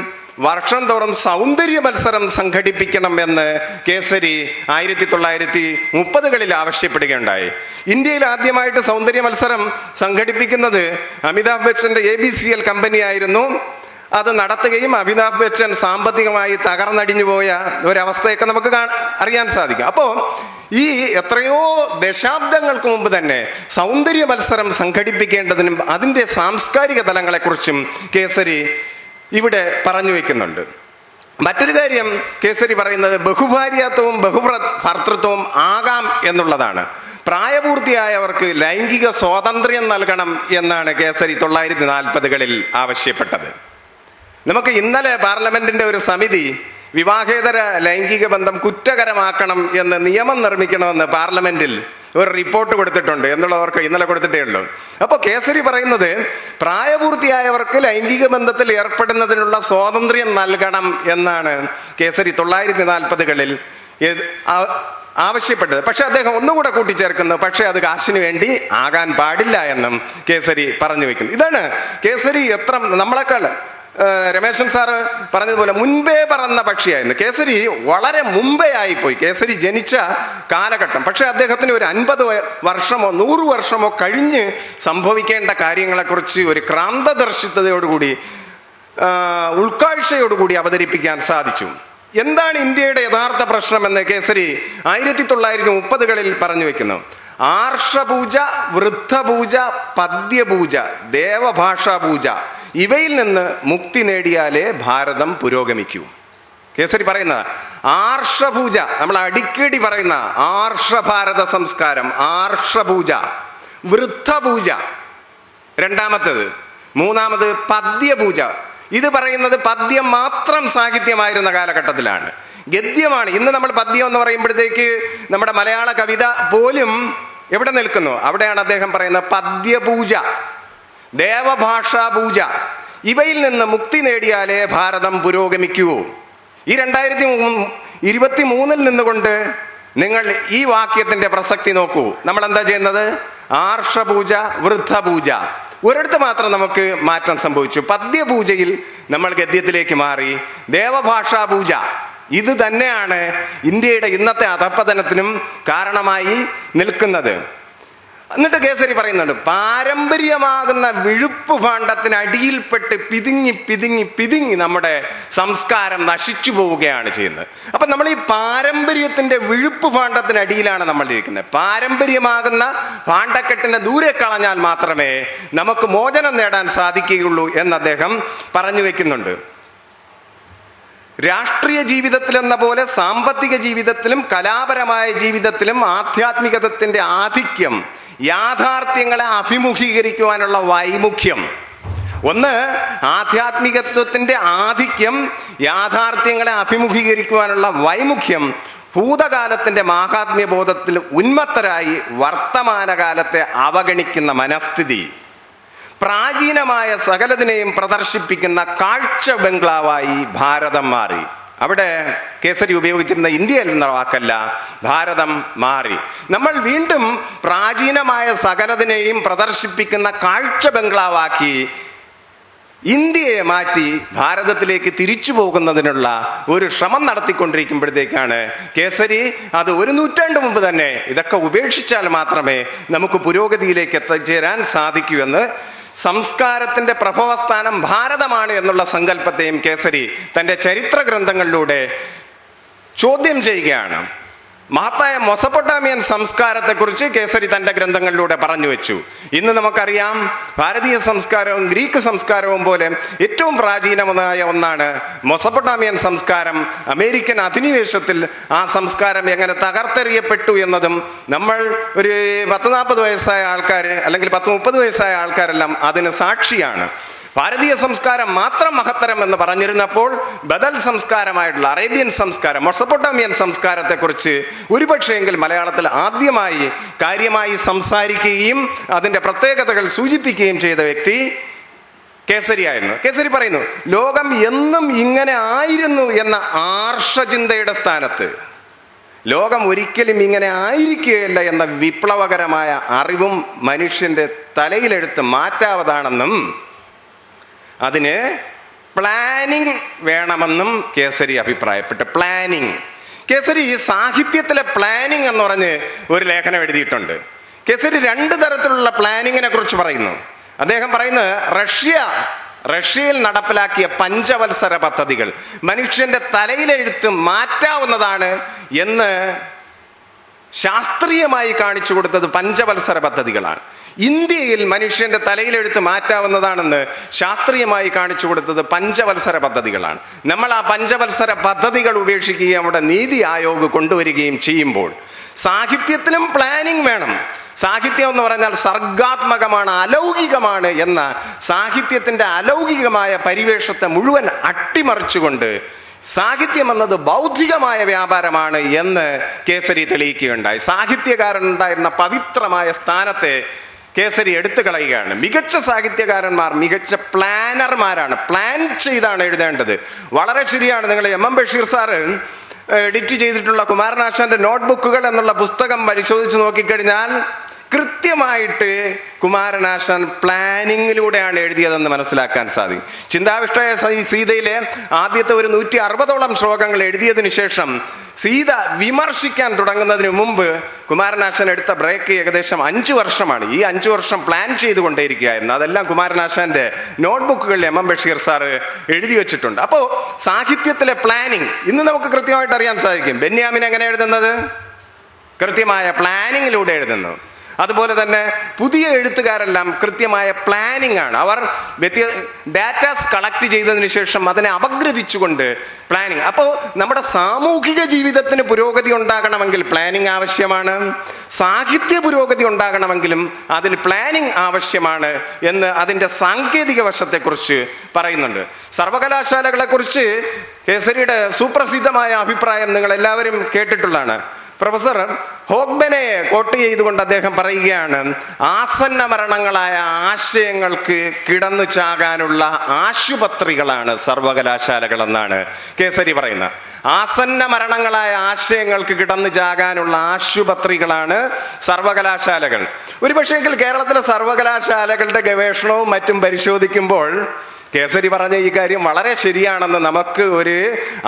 A: വർഷം തോറും സൗന്ദര്യ മത്സരം സംഘടിപ്പിക്കണം എന്ന് കേസരി 1930-കളിൽ ആവശ്യപ്പെടുകയുണ്ടായി. ഇന്ത്യയിൽ ആദ്യമായിട്ട് സൗന്ദര്യ മത്സരം സംഘടിപ്പിക്കുന്നത് അമിതാഭ് ബച്ചൻ്റെ ABCL കമ്പനിയായിരുന്നു. അത് നടത്തുകയും അമിതാഭ് ബച്ചൻ സാമ്പത്തികമായി തകർന്നടിഞ്ഞു പോയ ഒരവസ്ഥയൊക്കെ നമുക്ക് അറിയാൻ സാധിക്കും. അപ്പോൾ ഈ എത്രയോ ദശാബ്ദങ്ങൾക്ക് മുമ്പ് തന്നെ സൗന്ദര്യ മത്സരം സംഘടിപ്പിക്കേണ്ടതിനും അതിൻ്റെ സാംസ്കാരിക തലങ്ങളെക്കുറിച്ചും കേസരി ഇവിടെ പറഞ്ഞു വയ്ക്കുന്നുണ്ട്. മറ്റൊരു കാര്യം കേസരി പറയുന്നത് ബഹുഭാര്യാത്വവും ഭർത്തൃത്വവും ആകാം എന്നുള്ളതാണ്. പ്രായപൂർത്തിയായവർക്ക് ലൈംഗിക സ്വാതന്ത്ര്യം നൽകണം എന്നാണ് കേസരി 1940-കളിൽ ആവശ്യപ്പെട്ടത്. നമുക്ക് ഇന്നലെ പാർലമെന്റിന്റെ ഒരു സമിതി വിവാഹേതര ലൈംഗിക ബന്ധം കുറ്റകരമാക്കണം എന്ന് നിയമം നിർമ്മിക്കണമെന്ന് പാർലമെന്റിൽ ഒരു റിപ്പോർട്ട് കൊടുത്തിട്ടുണ്ട് എന്നുള്ളവർക്ക് ഇന്നലെ കൊടുത്തിട്ടേ ഉള്ളൂ. അപ്പോൾ കേസരി പറയുന്നത് പ്രായപൂർത്തിയായവർക്ക് ലൈംഗിക ബന്ധത്തിൽ ഏർപ്പെടുന്നതിനുള്ള സ്വാതന്ത്ര്യം നൽകണം എന്നാണ് കേസരി 1940-കളിൽ ആവശ്യപ്പെട്ടത്. പക്ഷെ അദ്ദേഹം ഒന്നുകൂടെ കൂട്ടിച്ചേർക്കുന്നു, പക്ഷെ അത് കാശിന് വേണ്ടി ആകാൻ പാടില്ല എന്നും കേസരി പറഞ്ഞു വെക്കുന്നു. ഇതാണ് കേസരി എത്ര നമ്മളെക്കാൾ രമേശൻ സാറ് പറഞ്ഞതുപോലെ മുൻപേ പറന്ന പക്ഷിയായിരുന്നു. കേസരി വളരെ മുമ്പേ ആയിപ്പോയി, കേസരി ജനിച്ച കാലഘട്ടം. പക്ഷെ അദ്ദേഹത്തിന് ഒരു 50 വർഷമോ 100 വർഷമോ കഴിഞ്ഞ് സംഭവിക്കേണ്ട കാര്യങ്ങളെക്കുറിച്ച് ഒരു ക്രാന്തദർശിത്വതയോടുകൂടി ഉൾക്കാഴ്ചയോടുകൂടി അവതരിപ്പിക്കാൻ സാധിച്ചു. എന്താണ് ഇന്ത്യയുടെ യഥാർത്ഥ പ്രശ്നമെന്ന് കേസരി 1930-കളിൽ പറഞ്ഞു വെക്കുന്നു. ആർഷപൂജ, വൃദ്ധപൂജ, പദ്യപൂജ, ദേവഭാഷാ പൂജ ഇവയിൽ നിന്ന് മുക്തി നേടിയാലേ ഭാരതം പുരോഗമിക്കൂ. കേസരി പറയുന്ന ആർഷപൂജ, നമ്മൾ അടിക്കടി പറയുന്ന ആർഷഭാരത സംസ്കാരം, ആർഷപൂജ, വൃദ്ധപൂജ രണ്ടാമത്തേത്. മൂന്നാമത് പദ്യപൂജ. ഇത് പറയുന്നത് പദ്യം മാത്രം സാഹിത്യമായിരുന്ന കാലഘട്ടത്തിലാണ്. ഗദ്യമാണ്. ഇന്ന് നമ്മൾ പദ്യം എന്ന് പറയുമ്പോഴത്തേക്ക് നമ്മുടെ മലയാള കവിത പോലും എവിടെ നിൽക്കുന്നു? അവിടെയാണ് അദ്ദേഹം പറയുന്നത് പദ്യപൂജ, ദേവഭാഷാ പൂജ. ഇവയിൽ നിന്ന് മുക്തി നേടിയാലേ ഭാരതം പുരോഗമിക്കൂ. ഈ 2023 നിന്നുകൊണ്ട് നിങ്ങൾ ഈ വാക്യത്തിൻ്റെ പ്രസക്തി നോക്കൂ. നമ്മൾ എന്താ ചെയ്യുന്നത്? ആർഷപൂജ, വൃദ്ധപൂജ. ഒരിടത്ത് മാത്രം നമുക്ക് മാറ്റം സംഭവിച്ചു. പദ്യപൂജയിൽ നമ്മൾ ഗദ്യത്തിലേക്ക് മാറി. ദേവഭാഷാ പൂജ, ഇത് തന്നെയാണ് ഇന്ത്യയുടെ ഇന്നത്തെ അധപ്പതനത്തിനും കാരണമായി നിൽക്കുന്നത്. എന്നിട്ട് കേസരി പറയുന്നുണ്ട്, പാരമ്പര്യമാകുന്ന വിഴുപ്പ് ഭാണ്ഡത്തിനടിയിൽപ്പെട്ട് പിതുങ്ങി പിതുങ്ങി പിതുങ്ങി നമ്മുടെ സംസ്കാരം നശിച്ചു പോവുകയാണ് ചെയ്യുന്നത്. അപ്പം നമ്മൾ ഈ പാരമ്പര്യത്തിൻ്റെ വിഴുപ്പ് ഭാണ്ഡത്തിനടിയിലാണ് നമ്മൾ ഇരിക്കുന്നത്. പാരമ്പര്യമാകുന്ന ഭാണ്ഡക്കെട്ടിനെ ദൂരെ കളഞ്ഞാൽ മാത്രമേ നമുക്ക് മോചനം നേടാൻ സാധിക്കുകയുള്ളൂ എന്ന് അദ്ദേഹം പറഞ്ഞു വെക്കുന്നുണ്ട്. രാഷ്ട്രീയ ജീവിതത്തിലെന്ന പോലെ സാമ്പത്തിക ജീവിതത്തിലും കലാപരമായ ജീവിതത്തിലും ആധ്യാത്മികതത്തിൻ്റെ ആധിക്യം, യാഥാർത്ഥ്യങ്ങളെ അഭിമുഖീകരിക്കുവാനുള്ള വൈമുഖ്യം. ഒന്ന്, ആധ്യാത്മികത്വത്തിൻ്റെ ആധിക്യം, യാഥാർത്ഥ്യങ്ങളെ അഭിമുഖീകരിക്കുവാനുള്ള വൈമുഖ്യം. ഭൂതകാലത്തിൻ്റെ മാഹാത്മ്യബോധത്തിൽ ഉന്മത്തരായി വർത്തമാനകാലത്തെ അവഗണിക്കുന്ന മനസ്ഥിതി. പ്രാചീനമായ സകലതിനെയും പ്രദർശിപ്പിക്കുന്ന കാഴ്ച ബംഗ്ലാവായി ഭാരതം മാറി. അവിടെ കേസരി ഉപയോഗിച്ചിരുന്ന ഇന്ത്യ എന്ന വാക്കല്ല, ഭാരതം മാറി. നമ്മൾ വീണ്ടും പ്രാചീനമായ സകലതിനെയും പ്രദർശിപ്പിക്കുന്ന കാഴ്ച ബംഗ്ലാവാക്കി ഇന്ത്യയെ മാറ്റി ഭാരതത്തിലേക്ക് തിരിച്ചു പോകുന്നതിനുള്ള ഒരു ശ്രമം നടത്തിക്കൊണ്ടിരിക്കുമ്പോഴത്തേക്കാണ് കേസരി അത് 1 നൂറ്റാണ്ട് മുമ്പ് തന്നെ ഇതൊക്കെ ഉപേക്ഷിച്ചാൽ മാത്രമേ നമുക്ക് പുരോഗതിയിലേക്ക് എത്തിച്ചേരാൻ സാധിക്കൂ എന്ന്, സംസ്കാരത്തിൻ്റെ പ്രഭവസ്ഥാനം ഭാരതമാണ് എന്നുള്ള സങ്കല്പത്തെയും കേസരി തൻ്റെ ചരിത്ര ഗ്രന്ഥങ്ങളിലൂടെ ചോദ്യം ചെയ്യുകയാണ്. മഹത്തായ മൊസപ്പൊട്ടാമിയൻ സംസ്കാരത്തെക്കുറിച്ച് കേസരി തൻ്റെ ഗ്രന്ഥങ്ങളിലൂടെ പറഞ്ഞു വെച്ചു. ഇന്ന് നമുക്കറിയാം, ഭാരതീയ സംസ്കാരവും ഗ്രീക്ക് സംസ്കാരവും പോലെ ഏറ്റവും പ്രാചീനമായ ഒന്നാണ് മൊസപ്പൊട്ടാമിയൻ സംസ്കാരം. അമേരിക്കൻ അധിനിവേശത്തിൽ ആ സംസ്കാരം എങ്ങനെ തകർത്തെറിയപ്പെട്ടു എന്നതും നമ്മൾ ഒരു 10-40 വയസ്സായ ആൾക്കാർ അല്ലെങ്കിൽ 10-30 വയസ്സായ ആൾക്കാരെല്ലാം അതിന് സാക്ഷിയാണ്. ഭാരതീയ സംസ്കാരം മാത്രം മഹത്തരം എന്ന് പറഞ്ഞിരുന്നപ്പോൾ ബദൽ സംസ്കാരമായിട്ടുള്ള അറേബ്യൻ സംസ്കാരം, മൊസപ്പൊട്ടാമിയൻ സംസ്കാരത്തെക്കുറിച്ച് ഒരുപക്ഷെങ്കിൽ മലയാളത്തിൽ ആദ്യമായി കാര്യമായി സംസാരിക്കുകയും അതിൻ്റെ പ്രത്യേകതകൾ സൂചിപ്പിക്കുകയും ചെയ്ത വ്യക്തി കേസരിയായിരുന്നു. കേസരി പറയുന്നു, ലോകം എന്നും ഇങ്ങനെ ആയിരുന്നു എന്ന ആർഷചിന്തയുടെ സ്ഥാനത്ത് ലോകം ഒരിക്കലും ഇങ്ങനെ ആയിരിക്കുകയില്ല എന്ന വിപ്ലവകരമായ അറിവും മനുഷ്യൻ്റെ തലയിലെടുത്ത് മാറ്റാവതാണെന്നും അതിന് പ്ലാനിങ് വേണമെന്നും കേസരി അഭിപ്രായപ്പെട്ടു. പ്ലാനിങ്. കേസരി സാഹിത്യത്തിലെ പ്ലാനിങ് എന്ന് പറഞ്ഞ് ഒരു ലേഖനം എഴുതിയിട്ടുണ്ട്. കേസരി 2 തരത്തിലുള്ള പ്ലാനിങ്ങിനെ കുറിച്ച് പറയുന്നു. അദ്ദേഹം പറയുന്നത് റഷ്യയിൽ നടപ്പിലാക്കിയ പഞ്ചവത്സര പദ്ധതികൾ മനുഷ്യൻ്റെ തലയിലെഴുത്ത് മാറ്റാവുന്നതാണ് എന്ന് ശാസ്ത്രീയമായി കാണിച്ചു കൊടുത്തത് പഞ്ചവത്സര പദ്ധതികളാണ്. ഇന്ത്യയിൽ മനുഷ്യൻ്റെ തലയിലെഴുത്ത് മാറ്റാവുന്നതാണെന്ന് ശാസ്ത്രീയമായി കാണിച്ചു കൊടുത്തത് പഞ്ചവത്സര പദ്ധതികളാണ്. നമ്മൾ ആ പഞ്ചവത്സര പദ്ധതികൾ ഉപേക്ഷിക്കുകയും അവിടെ നീതി ആയോഗ് കൊണ്ടുവരികയും ചെയ്യുമ്പോൾ സാഹിത്യത്തിലും പ്ലാനിങ് വേണം. സാഹിത്യം എന്ന് പറഞ്ഞാൽ സർഗാത്മകമാണ്, അലൗകികമാണ് എന്ന സാഹിത്യത്തിൻ്റെ അലൗകികമായ പരിവേഷത്തെ മുഴുവൻ അട്ടിമറിച്ചുകൊണ്ട് സാഹിത്യം എന്നത് ബൗദ്ധികമായ വ്യാപാരമാണ് എന്ന് കേസരി തെളിയിക്കുകയുണ്ടായി. സാഹിത്യകാരനുണ്ടായിരുന്ന പവിത്രമായ സ്ഥാനത്തെ കേസരി എടുത്തു കളയുകയാണ്. മികച്ച സാഹിത്യകാരന്മാർ മികച്ച പ്ലാനർമാരാണ്. പ്ലാൻ ചെയ്താണ് എഴുതേണ്ടത്. വളരെ ശരിയാണ്. നിങ്ങൾ M.M. ബഷീർ സാറ് എഡിറ്റ് ചെയ്തിട്ടുള്ള കുമാരനാശാന്റെ നോട്ട്ബുക്കുകൾ എന്നുള്ള പുസ്തകം പരിശോധിച്ച് നോക്കിക്കഴിഞ്ഞാൽ കൃത്യമായിട്ട് കുമാരനാശാൻ പ്ലാനിങ്ങിലൂടെയാണ് എഴുതിയതെന്ന് മനസ്സിലാക്കാൻ സാധിക്കും. ചിന്താവിഷ്ടയ സീതയിലെ ആദ്യത്തെ ഒരു 160ഓളം ശ്ലോകങ്ങൾ എഴുതിയതിനു ശേഷം സീത വിമർശിക്കാൻ തുടങ്ങുന്നതിന് മുമ്പ് കുമാരനാശാൻ എടുത്ത ബ്രേക്ക് ഏകദേശം 5 വർഷമാണ്. ഈ 5 വർഷം പ്ലാൻ ചെയ്തുകൊണ്ടേയിരിക്കുകയായിരുന്നു. അതെല്ലാം കുമാരനാശാന്റെ നോട്ട്ബുക്കുകളിൽ M.M. ബഷീർ സാറ് എഴുതി വെച്ചിട്ടുണ്ട്. അപ്പോൾ സാഹിത്യത്തിലെ പ്ലാനിങ് ഇന്ന് നമുക്ക് കൃത്യമായിട്ട് അറിയാൻ സാധിക്കും. ബെന്യാമിൻ എങ്ങനെ എഴുതുന്നത്? കൃത്യമായ പ്ലാനിങ്ങിലൂടെ എഴുതുന്നു. അതുപോലെ തന്നെ പുതിയ എഴുത്തുകാരെല്ലാം കൃത്യമായ പ്ലാനിംഗ് ആണ്. അവർ ഡാറ്റാസ് കളക്ട് ചെയ്തതിന് ശേഷം അതിനെ അപഗ്രഥിച്ചുകൊണ്ട് പ്ലാനിങ്. അപ്പോൾ നമ്മുടെ സാമൂഹിക ജീവിതത്തിന് പുരോഗതി ഉണ്ടാകണമെങ്കിൽ പ്ലാനിങ് ആവശ്യമാണ്. സാഹിത്യ പുരോഗതി ഉണ്ടാകണമെങ്കിലും അതിന് പ്ലാനിങ് ആവശ്യമാണ് എന്ന് അതിൻ്റെ സാങ്കേതിക വശത്തെക്കുറിച്ച് പറയുന്നുണ്ട്. സർവകലാശാലകളെക്കുറിച്ച് കേസരിയുടെ സുപ്രസിദ്ധമായ അഭിപ്രായം നിങ്ങൾ എല്ലാവരും കേട്ടിട്ടുള്ളതാണ്. പ്രൊഫസർ ഹോഗ്ബനെ കോട്ട് ചെയ്തുകൊണ്ട് അദ്ദേഹം പറയുകയാണ്, ആസന്ന മരണങ്ങളായ ആശയങ്ങൾക്ക് കിടന്നു ചാകാനുള്ള ആശുപത്രികളാണ് സർവകലാശാലകൾ എന്നാണ് കേസരി പറയുന്നത്. ആസന്ന മരണങ്ങളായ ആശയങ്ങൾക്ക് കിടന്നു ചാകാനുള്ള ആശുപത്രികളാണ് സർവകലാശാലകൾ. ഒരുപക്ഷെങ്കിൽ കേരളത്തിലെ സർവകലാശാലകളുടെ ഗവേഷണവും മറ്റും പരിശോധിക്കുമ്പോൾ കേസരി പറഞ്ഞ ഈ കാര്യം വളരെ ശരിയാണെന്ന് നമുക്ക് ഒരു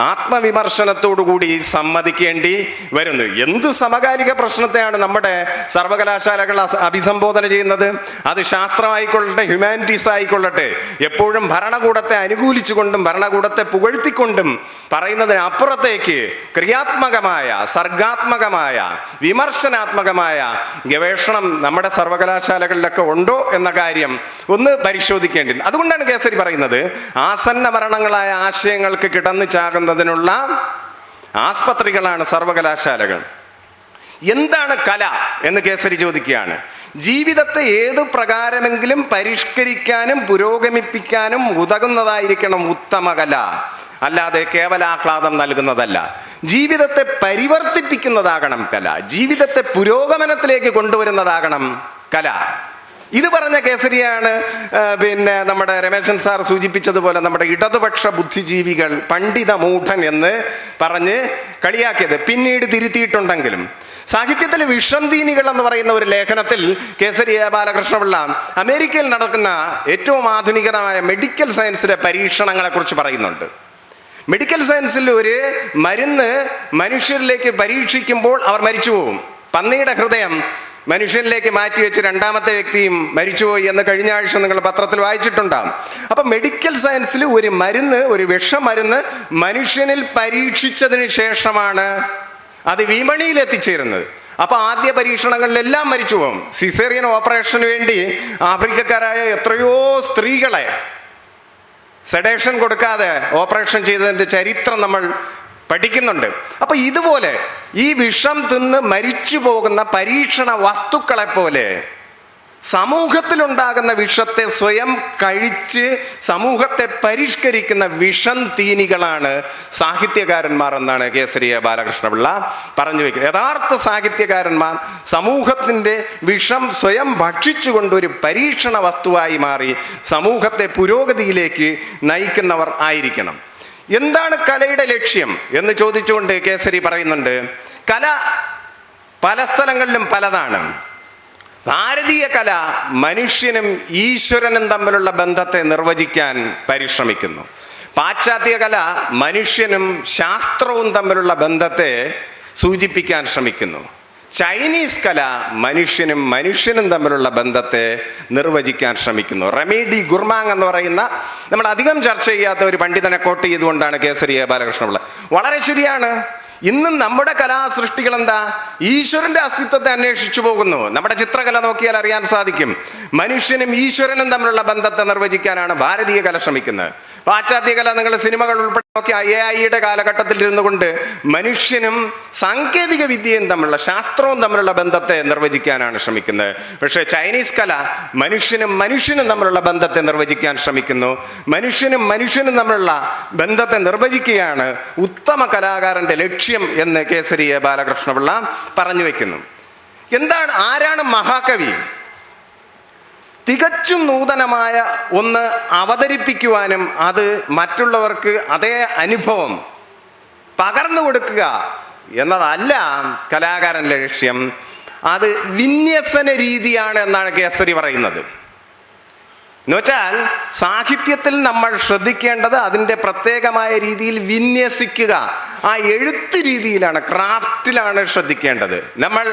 A: ആത്മവിമർശനത്തോടു കൂടി സമ്മതിക്കേണ്ടി വരുന്നു. എന്ത് സമകാലിക പ്രശ്നത്തെയാണ് നമ്മുടെ സർവകലാശാലകൾ അഭിസംബോധന ചെയ്യുന്നത്? അത് ശാസ്ത്രമായിക്കൊള്ളട്ടെ, ഹ്യൂമാനിറ്റീസ് ആയിക്കൊള്ളട്ടെ, എപ്പോഴും ഭരണകൂടത്തെ അനുകൂലിച്ചുകൊണ്ടും ഭരണകൂടത്തെ പുകഴ്ത്തിക്കൊണ്ടും പറയുന്നതിന് അപ്പുറത്തേക്ക് ക്രിയാത്മകമായ, സർഗാത്മകമായ, വിമർശനാത്മകമായ ഗവേഷണം നമ്മുടെ സർവകലാശാലകളിലൊക്കെ ഉണ്ടോ എന്ന കാര്യം ഒന്ന് പരിശോധിക്കേണ്ടിട്ടുണ്ട്. അതുകൊണ്ടാണ് കേസരി പറയുന്നത്, ആസന്ന മരണങ്ങളായ ആശയങ്ങൾക്ക് കിടന്നു ചാകുന്നതിനുള്ള ആസ്പത്രികളാണ് സർവകലാശാലകൾ. എന്താണ് കല എന്ന് കേസരി ചോദിക്കുകയാണ്. ജീവിതത്തെ ഏതു പ്രകാരമെങ്കിലും പരിഷ്കരിക്കാനും പുരോഗമിപ്പിക്കാനും ഉതകുന്നതായിരിക്കണം ഉത്തമ കല, അല്ലാതെ കേവലാഹ്ലാദം നൽകുന്നതല്ല. ജീവിതത്തെ പരിവർത്തിപ്പിക്കുന്നതാകണം കല, ജീവിതത്തെ പുരോഗമനത്തിലേക്ക് കൊണ്ടുവരുന്നതാകണം കല. ഇത് പറഞ്ഞ കേസരിയാണ് നമ്മുടെ രമേശൻ സാർ സൂചിപ്പിച്ചതുപോലെ നമ്മുടെ ഇടതുപക്ഷ ബുദ്ധിജീവികൾ പണ്ഡിത മൂഢൻ എന്ന് പറഞ്ഞ് കളിയാക്കിയത്. പിന്നീട് തിരുത്തിയിട്ടുണ്ടെങ്കിലും സാഹിത്യത്തിലെ വിഷന്തീനികൾ എന്ന് പറയുന്ന ഒരു ലേഖനത്തിൽ കേസരി ബാലകൃഷ്ണപിള്ള അമേരിക്കയിൽ നടക്കുന്ന ഏറ്റവും ആധുനികമായ മെഡിക്കൽ സയൻസിലെ പരീക്ഷണങ്ങളെക്കുറിച്ച് പറയുന്നുണ്ട്. മെഡിക്കൽ സയൻസിൽ ഒരു മരുന്ന് മനുഷ്യരിലേക്ക് പരീക്ഷിക്കുമ്പോൾ അവർ മരിച്ചു പോകും. പന്നിയുടെ ഹൃദയം മനുഷ്യനിലേക്ക് മാറ്റിവെച്ച് രണ്ടാമത്തെ വ്യക്തിയും മരിച്ചുപോയി എന്ന് കഴിഞ്ഞ ആഴ്ച നിങ്ങൾ പത്രത്തിൽ വായിച്ചിട്ടുണ്ടാകും. അപ്പം മെഡിക്കൽ സയൻസിൽ ഒരു മരുന്ന്, ഒരു വിഷമരുന്ന് മനുഷ്യനിൽ പരീക്ഷിച്ചതിന് ശേഷമാണ് അത് വിപണിയിൽ എത്തിച്ചേരുന്നത്. അപ്പൊ ആദ്യ പരീക്ഷണങ്ങളിലെല്ലാം മരിച്ചു പോകും. സിസേറിയൻ ഓപ്പറേഷന് വേണ്ടി ആഫ്രിക്കക്കാരായ എത്രയോ സ്ത്രീകളെ സെഡേഷൻ കൊടുക്കാതെ ഓപ്പറേഷൻ ചെയ്തതിൻ്റെ ചരിത്രം നമ്മൾ പഠിക്കുന്നുണ്ട്. അപ്പൊ ഇതുപോലെ ഈ വിഷം തിന്ന് മരിച്ചു പോകുന്ന പരീക്ഷണ വസ്തുക്കളെ പോലെ സമൂഹത്തിലുണ്ടാകുന്ന വിഷത്തെ സ്വയം കഴിച്ച് സമൂഹത്തെ പരിഷ്കരിക്കുന്ന വിഷം തീനികളാണ് സാഹിത്യകാരന്മാർ എന്നാണ് കേസരി ബാലകൃഷ്ണപിള്ള പറഞ്ഞു വയ്ക്കുന്നത്. യഥാർത്ഥ സാഹിത്യകാരന്മാർ സമൂഹത്തിൻ്റെ വിഷം സ്വയം ഭക്ഷിച്ചുകൊണ്ട് ഒരു പരീക്ഷണ വസ്തുവായി മാറി സമൂഹത്തെ പുരോഗതിയിലേക്ക് നയിക്കുന്നവർ ആയിരിക്കണം. എന്താണ് കലയുടെ ലക്ഷ്യം എന്ന് ചോദിച്ചുകൊണ്ട് കേസരി പറയുന്നുണ്ട്, കല പല സ്ഥലങ്ങളിലും പലതാണ്. ഭാരതീയ കല മനുഷ്യനും ഈശ്വരനും തമ്മിലുള്ള ബന്ധത്തെ നിർവചിക്കാൻ പരിശ്രമിക്കുന്നു. പാശ്ചാത്യ കല മനുഷ്യനും ശാസ്ത്രവും തമ്മിലുള്ള ബന്ധത്തെ സൂചിപ്പിക്കാൻ ശ്രമിക്കുന്നു. ചൈനീസ് കല മനുഷ്യനും തമ്മിലുള്ള ബന്ധത്തെ നിർവചിക്കാൻ ശ്രമിക്കുന്നു. റമി ഡി ഗുർമാങ് എന്ന് പറയുന്ന നമ്മൾ അധികം ചർച്ച ചെയ്യാത്ത ഒരു പണ്ഡിതനെ കോട്ട് ചെയ്തുകൊണ്ടാണ് കേസരി ബാലകൃഷ്ണപിള്ള. വളരെ ശരിയാണ്. ഇന്നും നമ്മുടെ കലാസൃഷ്ടികൾ എന്താ? ഈശ്വരന്റെ അസ്തിത്വത്തെ അന്വേഷിച്ചു പോകുന്നു. നമ്മുടെ ചിത്രകല നോക്കിയാൽ അറിയാൻ സാധിക്കും, മനുഷ്യനും ഈശ്വരനും തമ്മിലുള്ള ബന്ധത്തെ നിർവചിക്കാനാണ് ഭാരതീയ കല ശ്രമിക്കുന്നത്. പാശ്ചാത്യ കല നിങ്ങൾ സിനിമകൾ ഉൾപ്പെടെ നോക്കി AI കാലഘട്ടത്തിൽ ഇരുന്നു കൊണ്ട് മനുഷ്യനും സാങ്കേതിക വിദ്യയും തമ്മിലുള്ള, ശാസ്ത്രവും തമ്മിലുള്ള ബന്ധത്തെ നിർവചിക്കാനാണ് ശ്രമിക്കുന്നത്. പക്ഷേ ചൈനീസ് കല മനുഷ്യനും തമ്മിലുള്ള ബന്ധത്തെ നിർവചിക്കാൻ ശ്രമിക്കുന്നു. മനുഷ്യനും തമ്മിലുള്ള ബന്ധത്തെ നിർവചിക്കുകയാണ് ഉത്തമ കലാകാരന്റെ ലക്ഷ്യം എന്ന് കേസരി ബാലകൃഷ്ണപിള്ള പറഞ്ഞു വെക്കുന്നു. ആരാണ് മഹാകവി? തികച്ചും നൂതനമായ ഒന്ന് അവതരിപ്പിക്കുവാനും അത് മറ്റുള്ളവർക്ക് അതേ അനുഭവം പകർന്നു കൊടുക്കുക എന്നതല്ല കലാകാരൻ്റെ ലക്ഷ്യം. അത് വിന്യസന രീതിയാണ് എന്നാണ് കേസരി പറയുന്നത്. എന്നുവെച്ചാൽ സാഹിത്യത്തിൽ നമ്മൾ ശ്രദ്ധിക്കേണ്ടത് അതിൻ്റെ പ്രത്യേകമായ രീതിയിൽ വിന്യസിക്കുക, ആ എഴുത്ത് രീതിയിലാണ്, ക്രാഫ്റ്റിലാണ് ശ്രദ്ധിക്കേണ്ടത്. നമ്മൾ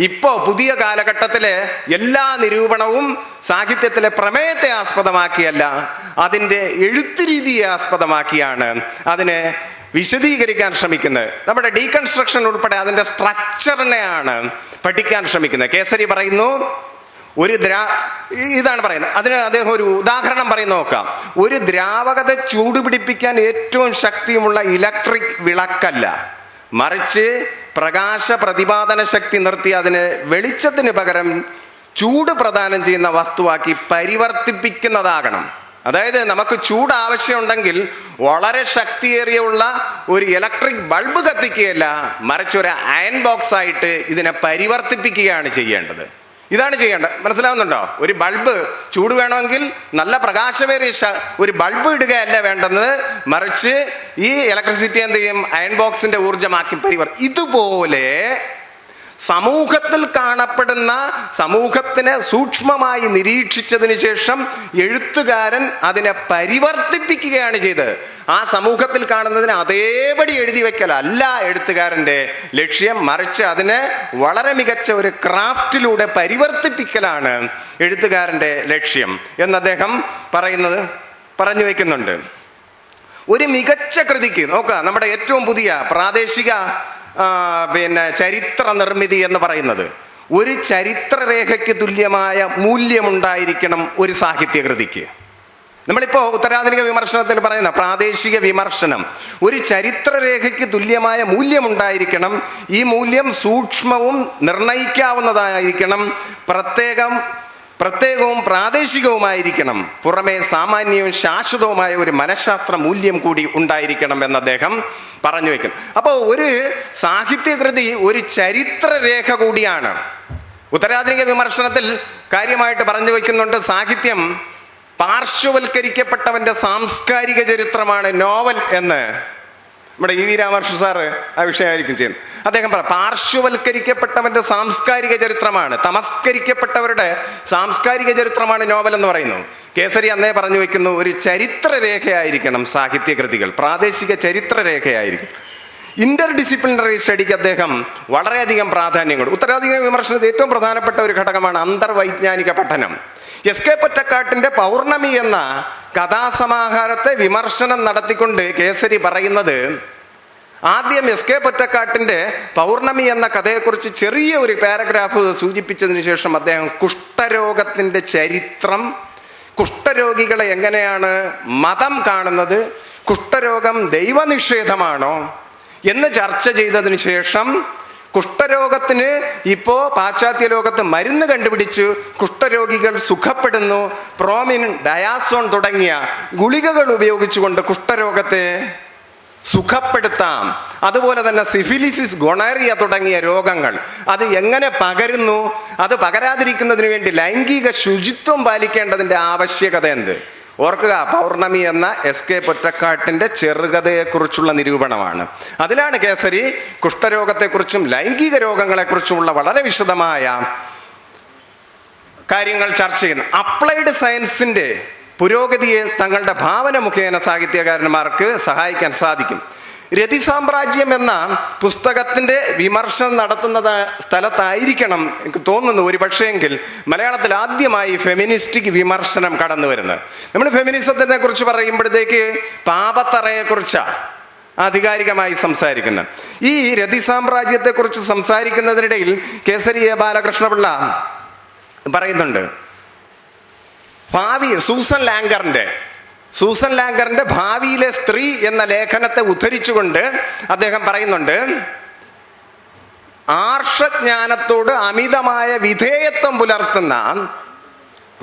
A: ഇപ്പോൾ പുതിയ കാലഘട്ടത്തിലെ എല്ലാ നിരൂപണവും സാഹിത്യത്തിലെ പ്രമേയത്തെ ആസ്പദമാക്കിയല്ല, അതിൻ്റെ എഴുത്ത് രീതിയെ ആസ്പദമാക്കിയാണ് അതിനെ വിശദീകരിക്കാൻ ശ്രമിക്കുന്നത്. നമ്മുടെ ഡീകൺസ്ട്രക്ഷൻ ഉൾപ്പെടെ അതിൻ്റെ സ്ട്രക്ചറിനെയാണ് പഠിക്കാൻ ശ്രമിക്കുന്നത്. കേസരി പറയുന്നു, ഇതാണ് പറയുന്നത്. അതിന് അദ്ദേഹം ഒരു ഉദാഹരണം പറയുന്ന നോക്കാം. ഒരു ദ്രാവകത്തെ ചൂടുപിടിപ്പിക്കാൻ ഏറ്റവും ശക്തിയുമുള്ള ഇലക്ട്രിക് വിളക്കല്ല, മറിച്ച് പ്രകാശ പ്രതിപാദന ശക്തി നിർത്തി അതിന് വെളിച്ചത്തിന് പകരം ചൂട് പ്രദാനം ചെയ്യുന്ന വസ്തുവാക്കി പരിവർത്തിപ്പിക്കുന്നതാകണം. അതായത് നമുക്ക് ചൂട് ആവശ്യമുണ്ടെങ്കിൽ വളരെ ശക്തിയേറിയുള്ള ഒരു ഇലക്ട്രിക് ബൾബ് കത്തിക്കുകയല്ല, മറിച്ച് ഒരു അയൺ ബോക്സ് ആയിട്ട് ഇതിനെ പരിവർത്തിപ്പിക്കുകയാണ് ചെയ്യേണ്ടത്. ഇതാണ് ചെയ്യേണ്ടത്. മനസ്സിലാവുന്നുണ്ടോ? ഒരു ബൾബ് ചൂട് വേണമെങ്കിൽ നല്ല പ്രകാശമേറിയ ഒരു ബൾബ് ഇടുകയല്ല വേണ്ടത്, മറിച്ച് ഈ ഇലക്ട്രിസിറ്റി എന്ത് ചെയ്യും? അയൺ ബോക്സിന്റെ ഊർജ്ജമാക്കി ഇതുപോലെ സമൂഹത്തിൽ കാണപ്പെടുന്ന, സമൂഹത്തിനെ സൂക്ഷ്മമായി നിരീക്ഷിച്ചതിന് ശേഷം എഴുത്തുകാരൻ അതിനെ പരിവർത്തിപ്പിക്കുകയാണ് ചെയ്തത്. ആ സമൂഹത്തിൽ കാണുന്നതിന് അതേപടി എഴുതി വയ്ക്കലല്ല എഴുത്തുകാരൻ്റെ ലക്ഷ്യം, മറിച്ച് അതിനെ വളരെ മികച്ച ഒരു ക്രാഫ്റ്റിലൂടെ പരിവർത്തിപ്പിക്കലാണ് എഴുത്തുകാരൻ്റെ ലക്ഷ്യം എന്ന് അദ്ദേഹം പറഞ്ഞു വയ്ക്കുന്നുണ്ട്. ഒരു മികച്ച കൃതിക്ക് നോക്കുക, നമ്മുടെ ഏറ്റവും പുതിയ പ്രാദേശിക ചരിത്ര നിർമ്മിതി എന്ന് പറയുന്നത്, ഒരു ചരിത്രരേഖയ്ക്ക് തുല്യമായ മൂല്യമുണ്ടായിരിക്കണം ഒരു സാഹിത്യകൃതിക്ക്. നമ്മളിപ്പോൾ ഉത്തരാധുനിക വിമർശനത്തിൽ പറയുന്ന പ്രാദേശിക വിമർശനം, ഒരു ചരിത്രരേഖയ്ക്ക് തുല്യമായ മൂല്യമുണ്ടായിരിക്കണം. ഈ മൂല്യം സൂക്ഷ്മവും നിർണയിക്കാവുന്നതായിരിക്കണം, പ്രത്യേകവും പ്രാദേശികവുമായിരിക്കണം. പുറമേ സാമാന്യവും ശാശ്വതവുമായ ഒരു മനഃശാസ്ത്ര മൂല്യം കൂടി ഉണ്ടായിരിക്കണം എന്ന് അദ്ദേഹം പറഞ്ഞു വയ്ക്കും. അപ്പോൾ ഒരു സാഹിത്യകൃതി ഒരു ചരിത്രരേഖ കൂടിയാണ്. ഉത്തരാധുനിക വിമർശനത്തിൽ കാര്യമായിട്ട് പറഞ്ഞു വയ്ക്കുന്നുണ്ട്, സാഹിത്യം പാർശ്വവൽക്കരിക്കപ്പെട്ടവന്റെ സാംസ്കാരിക ചരിത്രമാണ് നോവൽ എന്ന്. നമ്മുടെ ഇ വി രാമകൃഷ്ണൻ സാറ് ആ വിഷയമായിരിക്കും ചെയ്യുന്നത്. അദ്ദേഹം പാർശ്വവൽക്കരിക്കപ്പെട്ടവന്റെ സാംസ്കാരിക ചരിത്രമാണ്, തമസ്കരിക്കപ്പെട്ടവരുടെ സാംസ്കാരിക ചരിത്രമാണ് നോവൽ എന്ന് പറയുന്നു. കേസരി അന്നേ പറഞ്ഞു വയ്ക്കുന്നു, ഒരു ചരിത്രരേഖയായിരിക്കണം സാഹിത്യകൃതികൾ, പ്രാദേശിക ചരിത്രരേഖയായിരിക്കും. ഇന്റർ ഡിസിപ്ലിനറി സ്റ്റഡിക്ക് അദ്ദേഹം വളരെയധികം പ്രാധാന്യം കൊടുക്കും. ഉത്തരാധുനിക വിമർശനത്തിൽ ഏറ്റവും പ്രധാനപ്പെട്ട ഒരു ഘടകമാണ് അന്തർവൈജ്ഞാനിക പഠനം. എസ് കെ പൊറ്റക്കാട്ടിൻ്റെ പൗർണമി എന്ന കഥാസമാഹാരത്തെ വിമർശനം നടത്തിക്കൊണ്ട് കേസരി പറയുന്നത്, ആദ്യം എസ് കെ പൊറ്റക്കാട്ടിൻ്റെ പൗർണമി എന്ന കഥയെക്കുറിച്ച് ചെറിയ ഒരു പാരഗ്രാഫ് സൂചിപ്പിച്ചതിന് ശേഷം അദ്ദേഹം കുഷ്ഠരോഗത്തിൻ്റെ ചരിത്രം, കുഷ്ഠരോഗികളെ എങ്ങനെയാണ് മതം കാണുന്നത്, കുഷ്ഠരോഗം ദൈവനിഷേധമാണോ എന്ന് ചർച്ച ചെയ്തതിന് ശേഷം, കുഷ്ഠരോഗത്തിന് ഇപ്പോൾ പാശ്ചാത്യ ലോകത്ത് മരുന്ന് കണ്ടുപിടിച്ചു, കുഷ്ഠരോഗികൾ സുഖപ്പെടുന്നു, പ്രോമിൻ, ഡയാസോൺ തുടങ്ങിയ ഗുളികകൾ ഉപയോഗിച്ചുകൊണ്ട് കുഷ്ഠരോഗത്തെ സുഖപ്പെടുത്താം. അതുപോലെ തന്നെ സിഫിലിസിസ്, ഗൊണേറിയ തുടങ്ങിയ രോഗങ്ങൾ അത് എങ്ങനെ പകരുന്നു, അത് പകരാതിരിക്കുന്നതിന് വേണ്ടി ലൈംഗിക ശുചിത്വം പാലിക്കേണ്ടതിൻ്റെ ആവശ്യകത എന്ത്. ഓർക്കുക, പൗർണമി എന്ന എസ് കെ പൊറ്റക്കാട്ടിൻ്റെ ചെറുകഥയെക്കുറിച്ചുള്ള നിരൂപണമാണ്. അതിലാണ് കേസരി കുഷ്ഠരോഗത്തെക്കുറിച്ചും ലൈംഗിക രോഗങ്ങളെക്കുറിച്ചുമുള്ള വളരെ വിശദമായ കാര്യങ്ങൾ ചർച്ച ചെയ്യുന്നു. അപ്ലൈഡ് സയൻസിൻ്റെ പുരോഗതിയെ തങ്ങളുടെ ഭാവന മുഖേന സാഹിത്യകാരന്മാർക്ക് സഹായിക്കാൻ സാധിക്കും. രതിസാമ്രാജ്യം എന്ന പുസ്തകത്തിൻ്റെ വിമർശനം നടത്തുന്ന സ്ഥലത്തായിരിക്കണം എനിക്ക് തോന്നുന്നു ഒരു പക്ഷേങ്കിൽ മലയാളത്തിൽ ആദ്യമായി ഫെമിനിസ്റ്റിക് വിമർശനം കടന്നു വരുന്നത്. നമ്മൾ ഫെമിനിസത്തിനെ കുറിച്ച് പറയുമ്പോഴത്തേക്ക് പാപത്തറയെക്കുറിച്ചാണ് ആധികാരികമായി സംസാരിക്കുന്നത്. ഈ രതിസാമ്രാജ്യത്തെക്കുറിച്ച് സംസാരിക്കുന്നതിനിടയിൽ കേസരി എ ബാലകൃഷ്ണപിള്ള പറയുന്നുണ്ട്, സൂസൻ ലാംഗറിന്റെ ഭാവിയിലെ സ്ത്രീ എന്ന ലേഖനത്തെ ഉദ്ധരിച്ചുകൊണ്ട് അദ്ദേഹം പറയുന്നുണ്ട്, ആർഷജ്ഞാനത്തോട് അമിതമായ വിധേയത്വം പുലർത്തുന്ന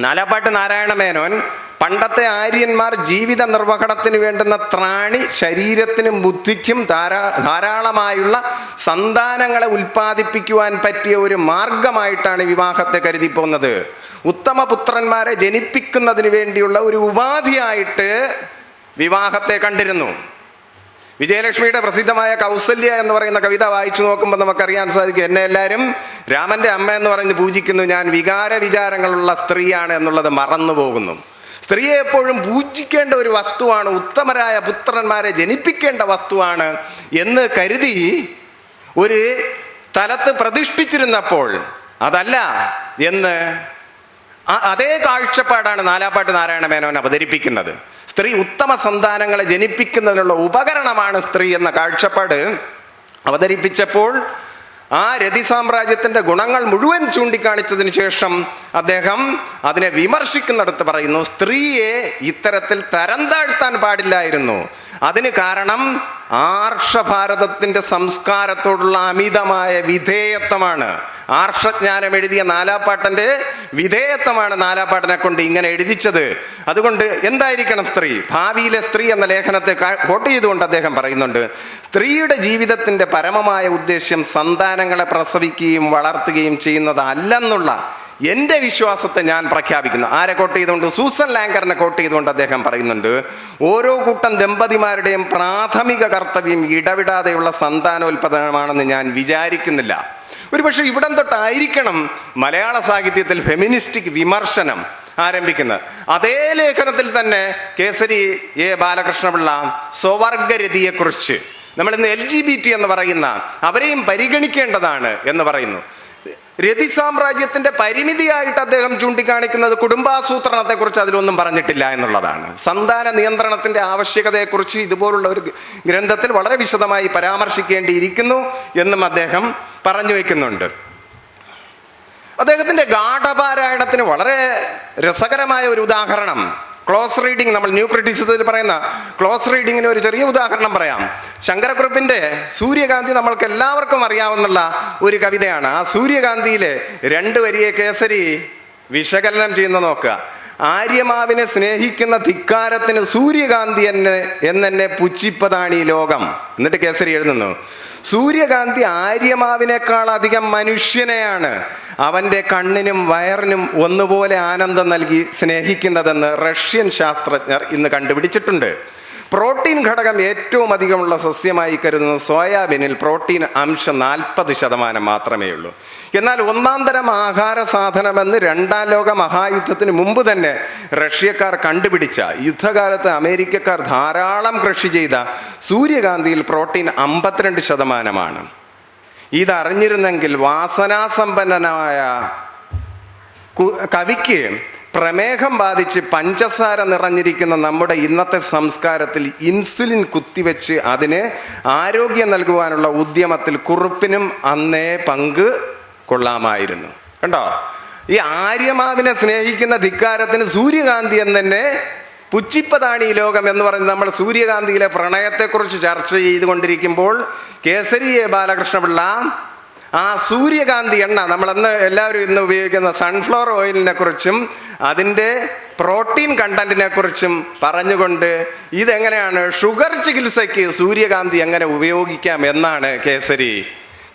A: നാലാപ്പാട്ട് നാരായണ മേനോൻ പണ്ടത്തെ ആര്യന്മാർ ജീവിത നിർവഹണത്തിന് വേണ്ടുന്ന ത്രാണി ശരീരത്തിനും ബുദ്ധിക്കും ധാരാളമായുള്ള സന്താനങ്ങളെ ഉൽപ്പാദിപ്പിക്കുവാൻ പറ്റിയ ഒരു മാർഗമായിട്ടാണ് വിവാഹത്തെ കരുതി പോകുന്നത്. ഉത്തമപുത്രന്മാരെ ജനിപ്പിക്കുന്നതിന് വേണ്ടിയുള്ള ഒരു ഉപാധിയായിട്ട് വിവാഹത്തെ കണ്ടിരുന്നു. വിജയലക്ഷ്മിയുടെ പ്രസിദ്ധമായ കൗസല്യ എന്ന് പറയുന്ന കവിത വായിച്ചു നോക്കുമ്പോൾ നമുക്കറിയാൻ സാധിക്കും, എന്നെ എല്ലാവരും രാമൻ്റെ അമ്മ എന്ന് പറഞ്ഞ് പൂജിക്കുന്നു, ഞാൻ വിചാരങ്ങളുള്ള സ്ത്രീയാണ് എന്നുള്ളത് മറന്നു പോകുന്നു. സ്ത്രീയെ എപ്പോഴും പൂജിക്കേണ്ട ഒരു വസ്തുവാണ്, ഉത്തമരായ പുത്രന്മാരെ ജനിപ്പിക്കേണ്ട വസ്തുവാണ് എന്ന് കരുതി ഒരു സ്ഥലത്ത് പ്രതിഷ്ഠിച്ചിരുന്നപ്പോൾ അതല്ല എന്ന് അതേ കാഴ്ചപ്പാടാണ് നാലാപ്പാട്ട് നാരായണ മേനോൻ അവതരിപ്പിക്കുന്നത്. സ്ത്രീ ഉത്തമ സന്താനങ്ങളെ ജനിപ്പിക്കുന്നതിനുള്ള ഉപകരണമാണ് സ്ത്രീ എന്ന കാഴ്ചപ്പാട് അവതരിപ്പിച്ചപ്പോൾ ആ രതി സാമ്രാജ്യത്തിൻ്റെ ഗുണങ്ങൾ മുഴുവൻ ചൂണ്ടിക്കാണിച്ചതിന് ശേഷം അദ്ദേഹം അതിനെ വിമർശിക്കുന്നിടത്ത് പറയുന്നു, സ്ത്രീയെ ഇത്തരത്തിൽ തരം താഴ്ത്താൻ പാടില്ലായിരുന്നു. അതിന് കാരണം ആർഷഭാരതത്തിൻ്റെ സംസ്കാരത്തോടുള്ള അമിതമായ വിധേയത്വമാണ്. ആർഷജ്ഞാനം എഴുതിയ നാലാപ്പാട്ടൻ്റെ വിധേയത്വമാണ് നാലാപ്പാട്ടനെ കൊണ്ട് ഇങ്ങനെ എഴുതിച്ചത്. അതുകൊണ്ട് എന്തായിരിക്കണം സ്ത്രീ? ഭാവിയിലെ സ്ത്രീ എന്ന ലേഖനത്തെ കോട്ട് ചെയ്തുകൊണ്ട് അദ്ദേഹം പറയുന്നുണ്ട്, സ്ത്രീയുടെ ജീവിതത്തിൻ്റെ പരമമായ ഉദ്ദേശ്യം സന്താനങ്ങളെ പ്രസവിക്കുകയും വളർത്തുകയും ചെയ്യുന്നതല്ലെന്നുള്ള എൻ്റെ വിശ്വാസത്തെ ഞാൻ പ്രഖ്യാപിക്കുന്നു. ആരെ കോട്ട് ചെയ്തുകൊണ്ട്? സൂസൻ ലാങ്കറിനെ കോട്ട് ചെയ്തുകൊണ്ട് അദ്ദേഹം പറയുന്നുണ്ട്, ഓരോ കൂട്ടം ദമ്പതിമാരുടെയും പ്രാഥമിക കർത്തവ്യം ഇടവിടാതെയുള്ള സന്താനോൽപാദനമാണെന്ന് ഞാൻ വിചാരിക്കുന്നില്ല. ഒരുപക്ഷെ ഇവിടം തൊട്ടായിരിക്കണം മലയാള സാഹിത്യത്തിൽ ഫെമിനിസ്റ്റിക് വിമർശനം ആരംഭിക്കുന്നത്. അതേ ലേഖനത്തിൽ തന്നെ കേസരി എ ബാലകൃഷ്ണപിള്ള സ്വവർഗരതിയെക്കുറിച്ച്, നമ്മളിന്ന് LGBT എന്ന് പറയുന്ന അവരെയും പരിഗണിക്കേണ്ടതാണ് എന്ന് പറയുന്നു. രതി സാമ്രാജ്യത്തിൻ്റെ പരിമിതിയായിട്ട് അദ്ദേഹം ചൂണ്ടിക്കാണിക്കുന്നത് കുടുംബാസൂത്രണത്തെക്കുറിച്ച് അതിലൊന്നും പറഞ്ഞിട്ടില്ല എന്നുള്ളതാണ്. സന്താന നിയന്ത്രണത്തിൻ്റെ ആവശ്യകതയെക്കുറിച്ച് ഇതുപോലുള്ള ഒരു ഗ്രന്ഥത്തിൽ വളരെ വിശദമായി പരാമർശിക്കേണ്ടിയിരിക്കുന്നു എന്നും അദ്ദേഹം പറഞ്ഞു വയ്ക്കുന്നുണ്ട്. അദ്ദേഹത്തിൻ്റെ ഗാഠപാരായണത്തിന് വളരെ രസകരമായ ഒരു ഉദാഹരണം, ക്ലോസ് റീഡിങ്, നമ്മൾ ന്യൂ ക്രിറ്റിസിസത്തിൽ പറയുന്ന ക്ലോസ് റീഡിങ്ങിന് ഒരു ചെറിയ ഉദാഹരണം പറയാം. ശങ്കരക്കുറുപ്പിൻ്റെ സൂര്യകാന്തി നമ്മൾക്ക് എല്ലാവർക്കും അറിയാവുന്ന ഒരു കവിതയാണ്. ആ സൂര്യകാന്തിയിലെ 2 വരിയെ കേസരി വിശകലനം ചെയ്യുന്ന നോക്കുക. ആര്യമാവിനെ സ്നേഹിക്കുന്ന ധിക്കാരത്തിന് സൂര്യകാന്തി എന്നെ പുച്ഛിപ്പതാണ് ഈ ലോകം. എന്നിട്ട് കേസരി എഴുതുന്നു, സൂര്യകാന്തി ആര്യമാവിനേക്കാൾ അധികം മനുഷ്യനെയാണ് അവൻ്റെ കണ്ണിനും വയറിനും ഒന്നുപോലെ ആനന്ദം നൽകി സ്നേഹിക്കുന്നതെന്ന് റഷ്യൻ ശാസ്ത്രജ്ഞർ ഇന്ന് കണ്ടുപിടിച്ചിട്ടുണ്ട്. പ്രോട്ടീൻ ഘടകം ഏറ്റവും അധികമുള്ള സസ്യമായി കരുതുന്ന സോയാബീനിൽ പ്രോട്ടീൻ അംശം 40% മാത്രമേ ഉള്ളൂ. എന്നാൽ ഒന്നാം തരം ആഹാര സാധനമെന്ന് 2ാം ലോക മഹായുദ്ധത്തിന് മുമ്പ് തന്നെ റഷ്യക്കാർ കണ്ടുപിടിച്ച, യുദ്ധകാലത്ത് അമേരിക്കക്കാർ ധാരാളം കൃഷി ചെയ്ത സൂര്യകാന്തിയിൽ പ്രോട്ടീൻ 52%. ഇതറിഞ്ഞിരുന്നെങ്കിൽ വാസനാസമ്പന്നനായ കവിക്ക് പ്രമേഹം ബാധിച്ച് പഞ്ചസാര നിറഞ്ഞിരിക്കുന്ന നമ്മുടെ ഇന്നത്തെ സംസ്കാരത്തിൽ ഇൻസുലിൻ കുത്തിവെച്ച് അതിന് ആരോഗ്യം നൽകുവാനുള്ള ഉദ്യമത്തിൽ കുറുപ്പിനും അന്നേ പങ്ക് കൊള്ളാമായിരുന്നു. കണ്ടോ, ഈ ആര്യമാവിനെ സ്നേഹിക്കുന്ന ധിക്കാരത്തിന് സൂര്യകാന്തി എന്നെ പുച്ഛിപ്പതാണ് ഈ ലോകം എന്ന് പറഞ്ഞ് നമ്മൾ സൂര്യകാന്തിയിലെ പ്രണയത്തെക്കുറിച്ച് ചർച്ച ചെയ്തുകൊണ്ടിരിക്കുമ്പോൾ കേസരി എ ബാലകൃഷ്ണപിള്ള ആ സൂര്യകാന്തി എണ്ണ, നമ്മളന്ന് എല്ലാവരും ഇന്ന് ഉപയോഗിക്കുന്ന സൺഫ്ലവർ ഓയിലിനെ കുറിച്ചും അതിൻ്റെ പ്രോട്ടീൻ കണ്ടന്റിനെ കുറിച്ചും പറഞ്ഞുകൊണ്ട് ഇതെങ്ങനെയാണ് ഷുഗർ ചികിത്സയ്ക്ക് സൂര്യകാന്തി എങ്ങനെ ഉപയോഗിക്കാം എന്നാണ് കേസരി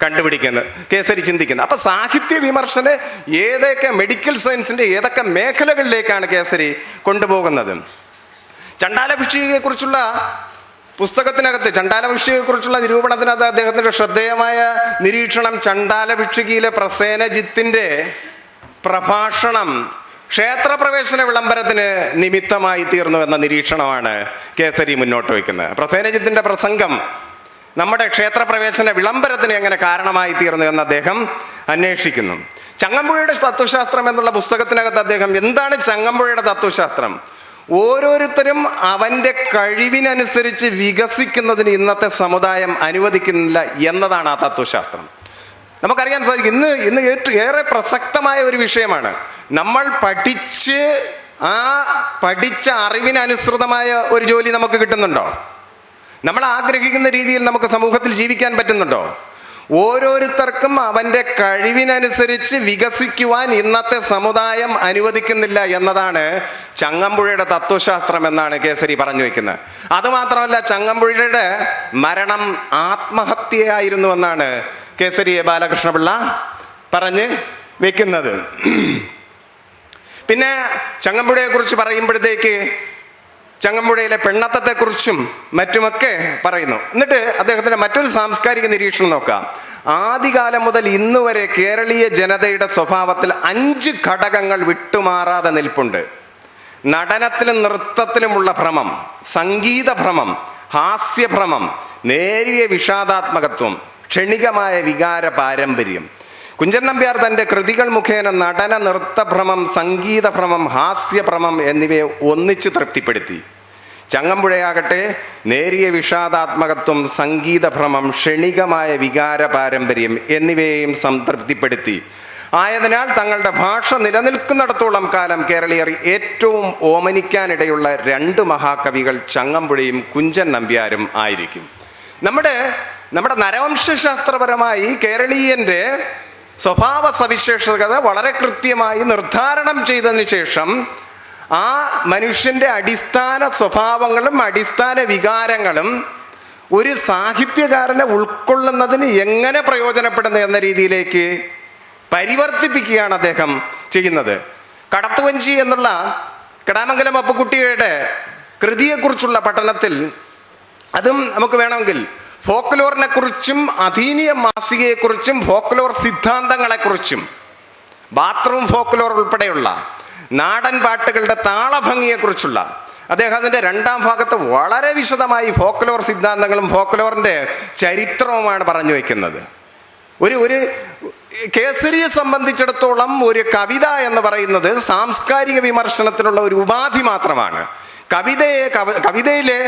A: കണ്ടുപിടിക്കുന്നത്, കേസരി ചിന്തിക്കുന്നത്. അപ്പൊ സാഹിത്യ വിമർശനം ഏതൊക്കെ മെഡിക്കൽ സയൻസിന്റെ ഏതൊക്കെ മേഖലകളിലേക്കാണ് കേസരി കൊണ്ടുപോകുന്നത്. ചണ്ടാലഭിക്ഷയെക്കുറിച്ചുള്ള പുസ്തകത്തിനകത്ത് ചണ്ടാലഭിക്ഷയെക്കുറിച്ചുള്ള നിരൂപണത്തിനകത്ത് അദ്ദേഹത്തിൻ്റെ ശ്രദ്ധേയമായ നിരീക്ഷണം ചണ്ടാലഭിക്ഷകിയിലെ പ്രസേനജിത്തിൻ്റെ പ്രഭാഷണം ക്ഷേത്രപ്രവേശന വിളംബരത്തിന് നിമിത്തമായി തീർന്നു എന്ന നിരീക്ഷണമാണ് കേസരി മുന്നോട്ട് വയ്ക്കുന്നത്. പ്രസേനജിത്തിൻ്റെ പ്രസംഗം നമ്മുടെ ക്ഷേത്രപ്രവേശന വിളംബരത്തിന് എങ്ങനെ കാരണമായി തീർന്നു എന്ന് അദ്ദേഹം അന്വേഷിക്കുന്നു. ചങ്ങമ്പുഴയുടെ തത്വശാസ്ത്രം എന്നുള്ള പുസ്തകത്തിനകത്ത് അദ്ദേഹം എന്താണ് ചങ്ങമ്പുഴയുടെ തത്വശാസ്ത്രം? ഓരോരുത്തരും അവൻ്റെ കഴിവിനനുസരിച്ച് വികസിക്കുന്നതിന് ഇന്നത്തെ സമുദായം അനുവദിക്കുന്നില്ല എന്നതാണ് ആ തത്വശാസ്ത്രം. നമുക്കറിയാൻ സാധിക്കും, ഇന്ന് ഏറെ പ്രസക്തമായ ഒരു വിഷയമാണ്. നമ്മൾ പഠിച്ച അറിവിനനുസൃതമായ ഒരു ജോലി നമുക്ക് കിട്ടുന്നുണ്ടോ? നമ്മൾ ആഗ്രഹിക്കുന്ന രീതിയിൽ നമുക്ക് സമൂഹത്തിൽ ജീവിക്കാൻ പറ്റുന്നുണ്ടോ? ഓരോരുത്തർക്കും അവൻ്റെ കഴിവിനനുസരിച്ച് വികസിക്കുവാൻ ഇന്നത്തെ സമുദായം അനുവദിക്കുന്നില്ല എന്നതാണ് ചങ്ങമ്പുഴയുടെ തത്വശാസ്ത്രം എന്നാണ് കേസരി പറഞ്ഞു വയ്ക്കുന്നത്. അതുമാത്രമല്ല, ചങ്ങമ്പുഴയുടെ മരണം ആത്മഹത്യയായിരുന്നു എന്നാണ് കേസരി എ ബാലകൃഷ്ണപിള്ള പറഞ്ഞ് വെക്കുന്നത്. പിന്നെ ചങ്ങമ്പുഴയെക്കുറിച്ച് പറയുമ്പോഴത്തേക്ക് ചങ്ങമ്പുഴയിലെ പെണ്ണത്തത്തെക്കുറിച്ചും മറ്റുമൊക്കെ പറയുന്നു. എന്നിട്ട് അദ്ദേഹത്തിൻ്റെ മറ്റൊരു സാംസ്കാരിക നിരീക്ഷണം നോക്കാം. ആദ്യകാലം മുതൽ ഇന്ന് വരെ കേരളീയ ജനതയുടെ സ്വഭാവത്തിൽ 5 ഘടകങ്ങൾ വിട്ടുമാറാതെ നിൽപ്പുണ്ട്. നടനത്തിലും നൃത്തത്തിലുമുള്ള ഭ്രമം, സംഗീതഭ്രമം, ഹാസ്യഭ്രമം, നേരിയ വിഷാദാത്മകത്വം, ക്ഷണികമായ വികാര പാരമ്പര്യം. കുഞ്ചൻ നമ്പ്യാർ തൻ്റെ കൃതികൾ മുഖേന നടന നൃത്തഭ്രമം, സംഗീതഭ്രമം, ഹാസ്യഭ്രമം എന്നിവയെ ഒന്നിച്ച് തൃപ്തിപ്പെടുത്തി. ചങ്ങമ്പുഴയാകട്ടെ നേരിയ വിഷാദാത്മകത്വം, സംഗീതഭ്രമം, ക്ഷണികമായ വികാര പാരമ്പര്യം എന്നിവയെയും സംതൃപ്തിപ്പെടുത്തി. ആയതിനാൽ തങ്ങളുടെ ഭാഷ നിലനിൽക്കുന്നിടത്തോളം കാലം കേരളീയർ ഏറ്റവും ഓമനിക്കാനിടയുള്ള 2 മഹാകവികൾ ചങ്ങമ്പുഴയും കുഞ്ചൻ നമ്പ്യാരും ആയിരിക്കും. നമ്മുടെ നരവംശാസ്ത്രപരമായി കേരളീയൻ്റെ സ്വഭാവ സവിശേഷത വളരെ കൃത്യമായി നിർദ്ധാരണം ചെയ്തതിന് ശേഷം ആ മനുഷ്യൻ്റെ അടിസ്ഥാന സ്വഭാവങ്ങളും അടിസ്ഥാന വികാരങ്ങളും ഒരു സാഹിത്യകാരനെ ഉൾക്കൊള്ളുന്നതിന് എങ്ങനെ പ്രയോജനപ്പെടുന്നു എന്ന രീതിയിലേക്ക് പരിവർത്തിപ്പിക്കുകയാണ് അദ്ദേഹം ചെയ്യുന്നത്. കടത്തുവഞ്ചി എന്നുള്ള കടാമംഗലം അപ്പുക്കുട്ടിയുടെ കൃതിയെക്കുറിച്ചുള്ള പഠനത്തിൽ അതും നമുക്ക് വേണമെങ്കിൽ ഫോക്ലോറിനെ കുറിച്ചും അധീനിയ മാസികയെക്കുറിച്ചും ഫോക്ലോർ സിദ്ധാന്തങ്ങളെക്കുറിച്ചും ബാത്റൂം ഫോക്ലോർ ഉൾപ്പെടെയുള്ള നാടൻ പാട്ടുകളുടെ താളഭംഗിയെക്കുറിച്ചുള്ള അദ്ദേഹത്തിൻ്റെ 2ാം ഭാഗത്ത് വളരെ വിശദമായി ഫോക്ലോർ സിദ്ധാന്തങ്ങളും ഫോക്ലോറിൻ്റെ ചരിത്രവുമാണ് പറഞ്ഞു വയ്ക്കുന്നത്. ഒരു കേസരിയെ സംബന്ധിച്ചിടത്തോളം ഒരു കവിത എന്ന് പറയുന്നത് സാംസ്കാരിക വിമർശനത്തിനുള്ള ഒരു ഉപാധി മാത്രമാണ്. കവിതയിലെ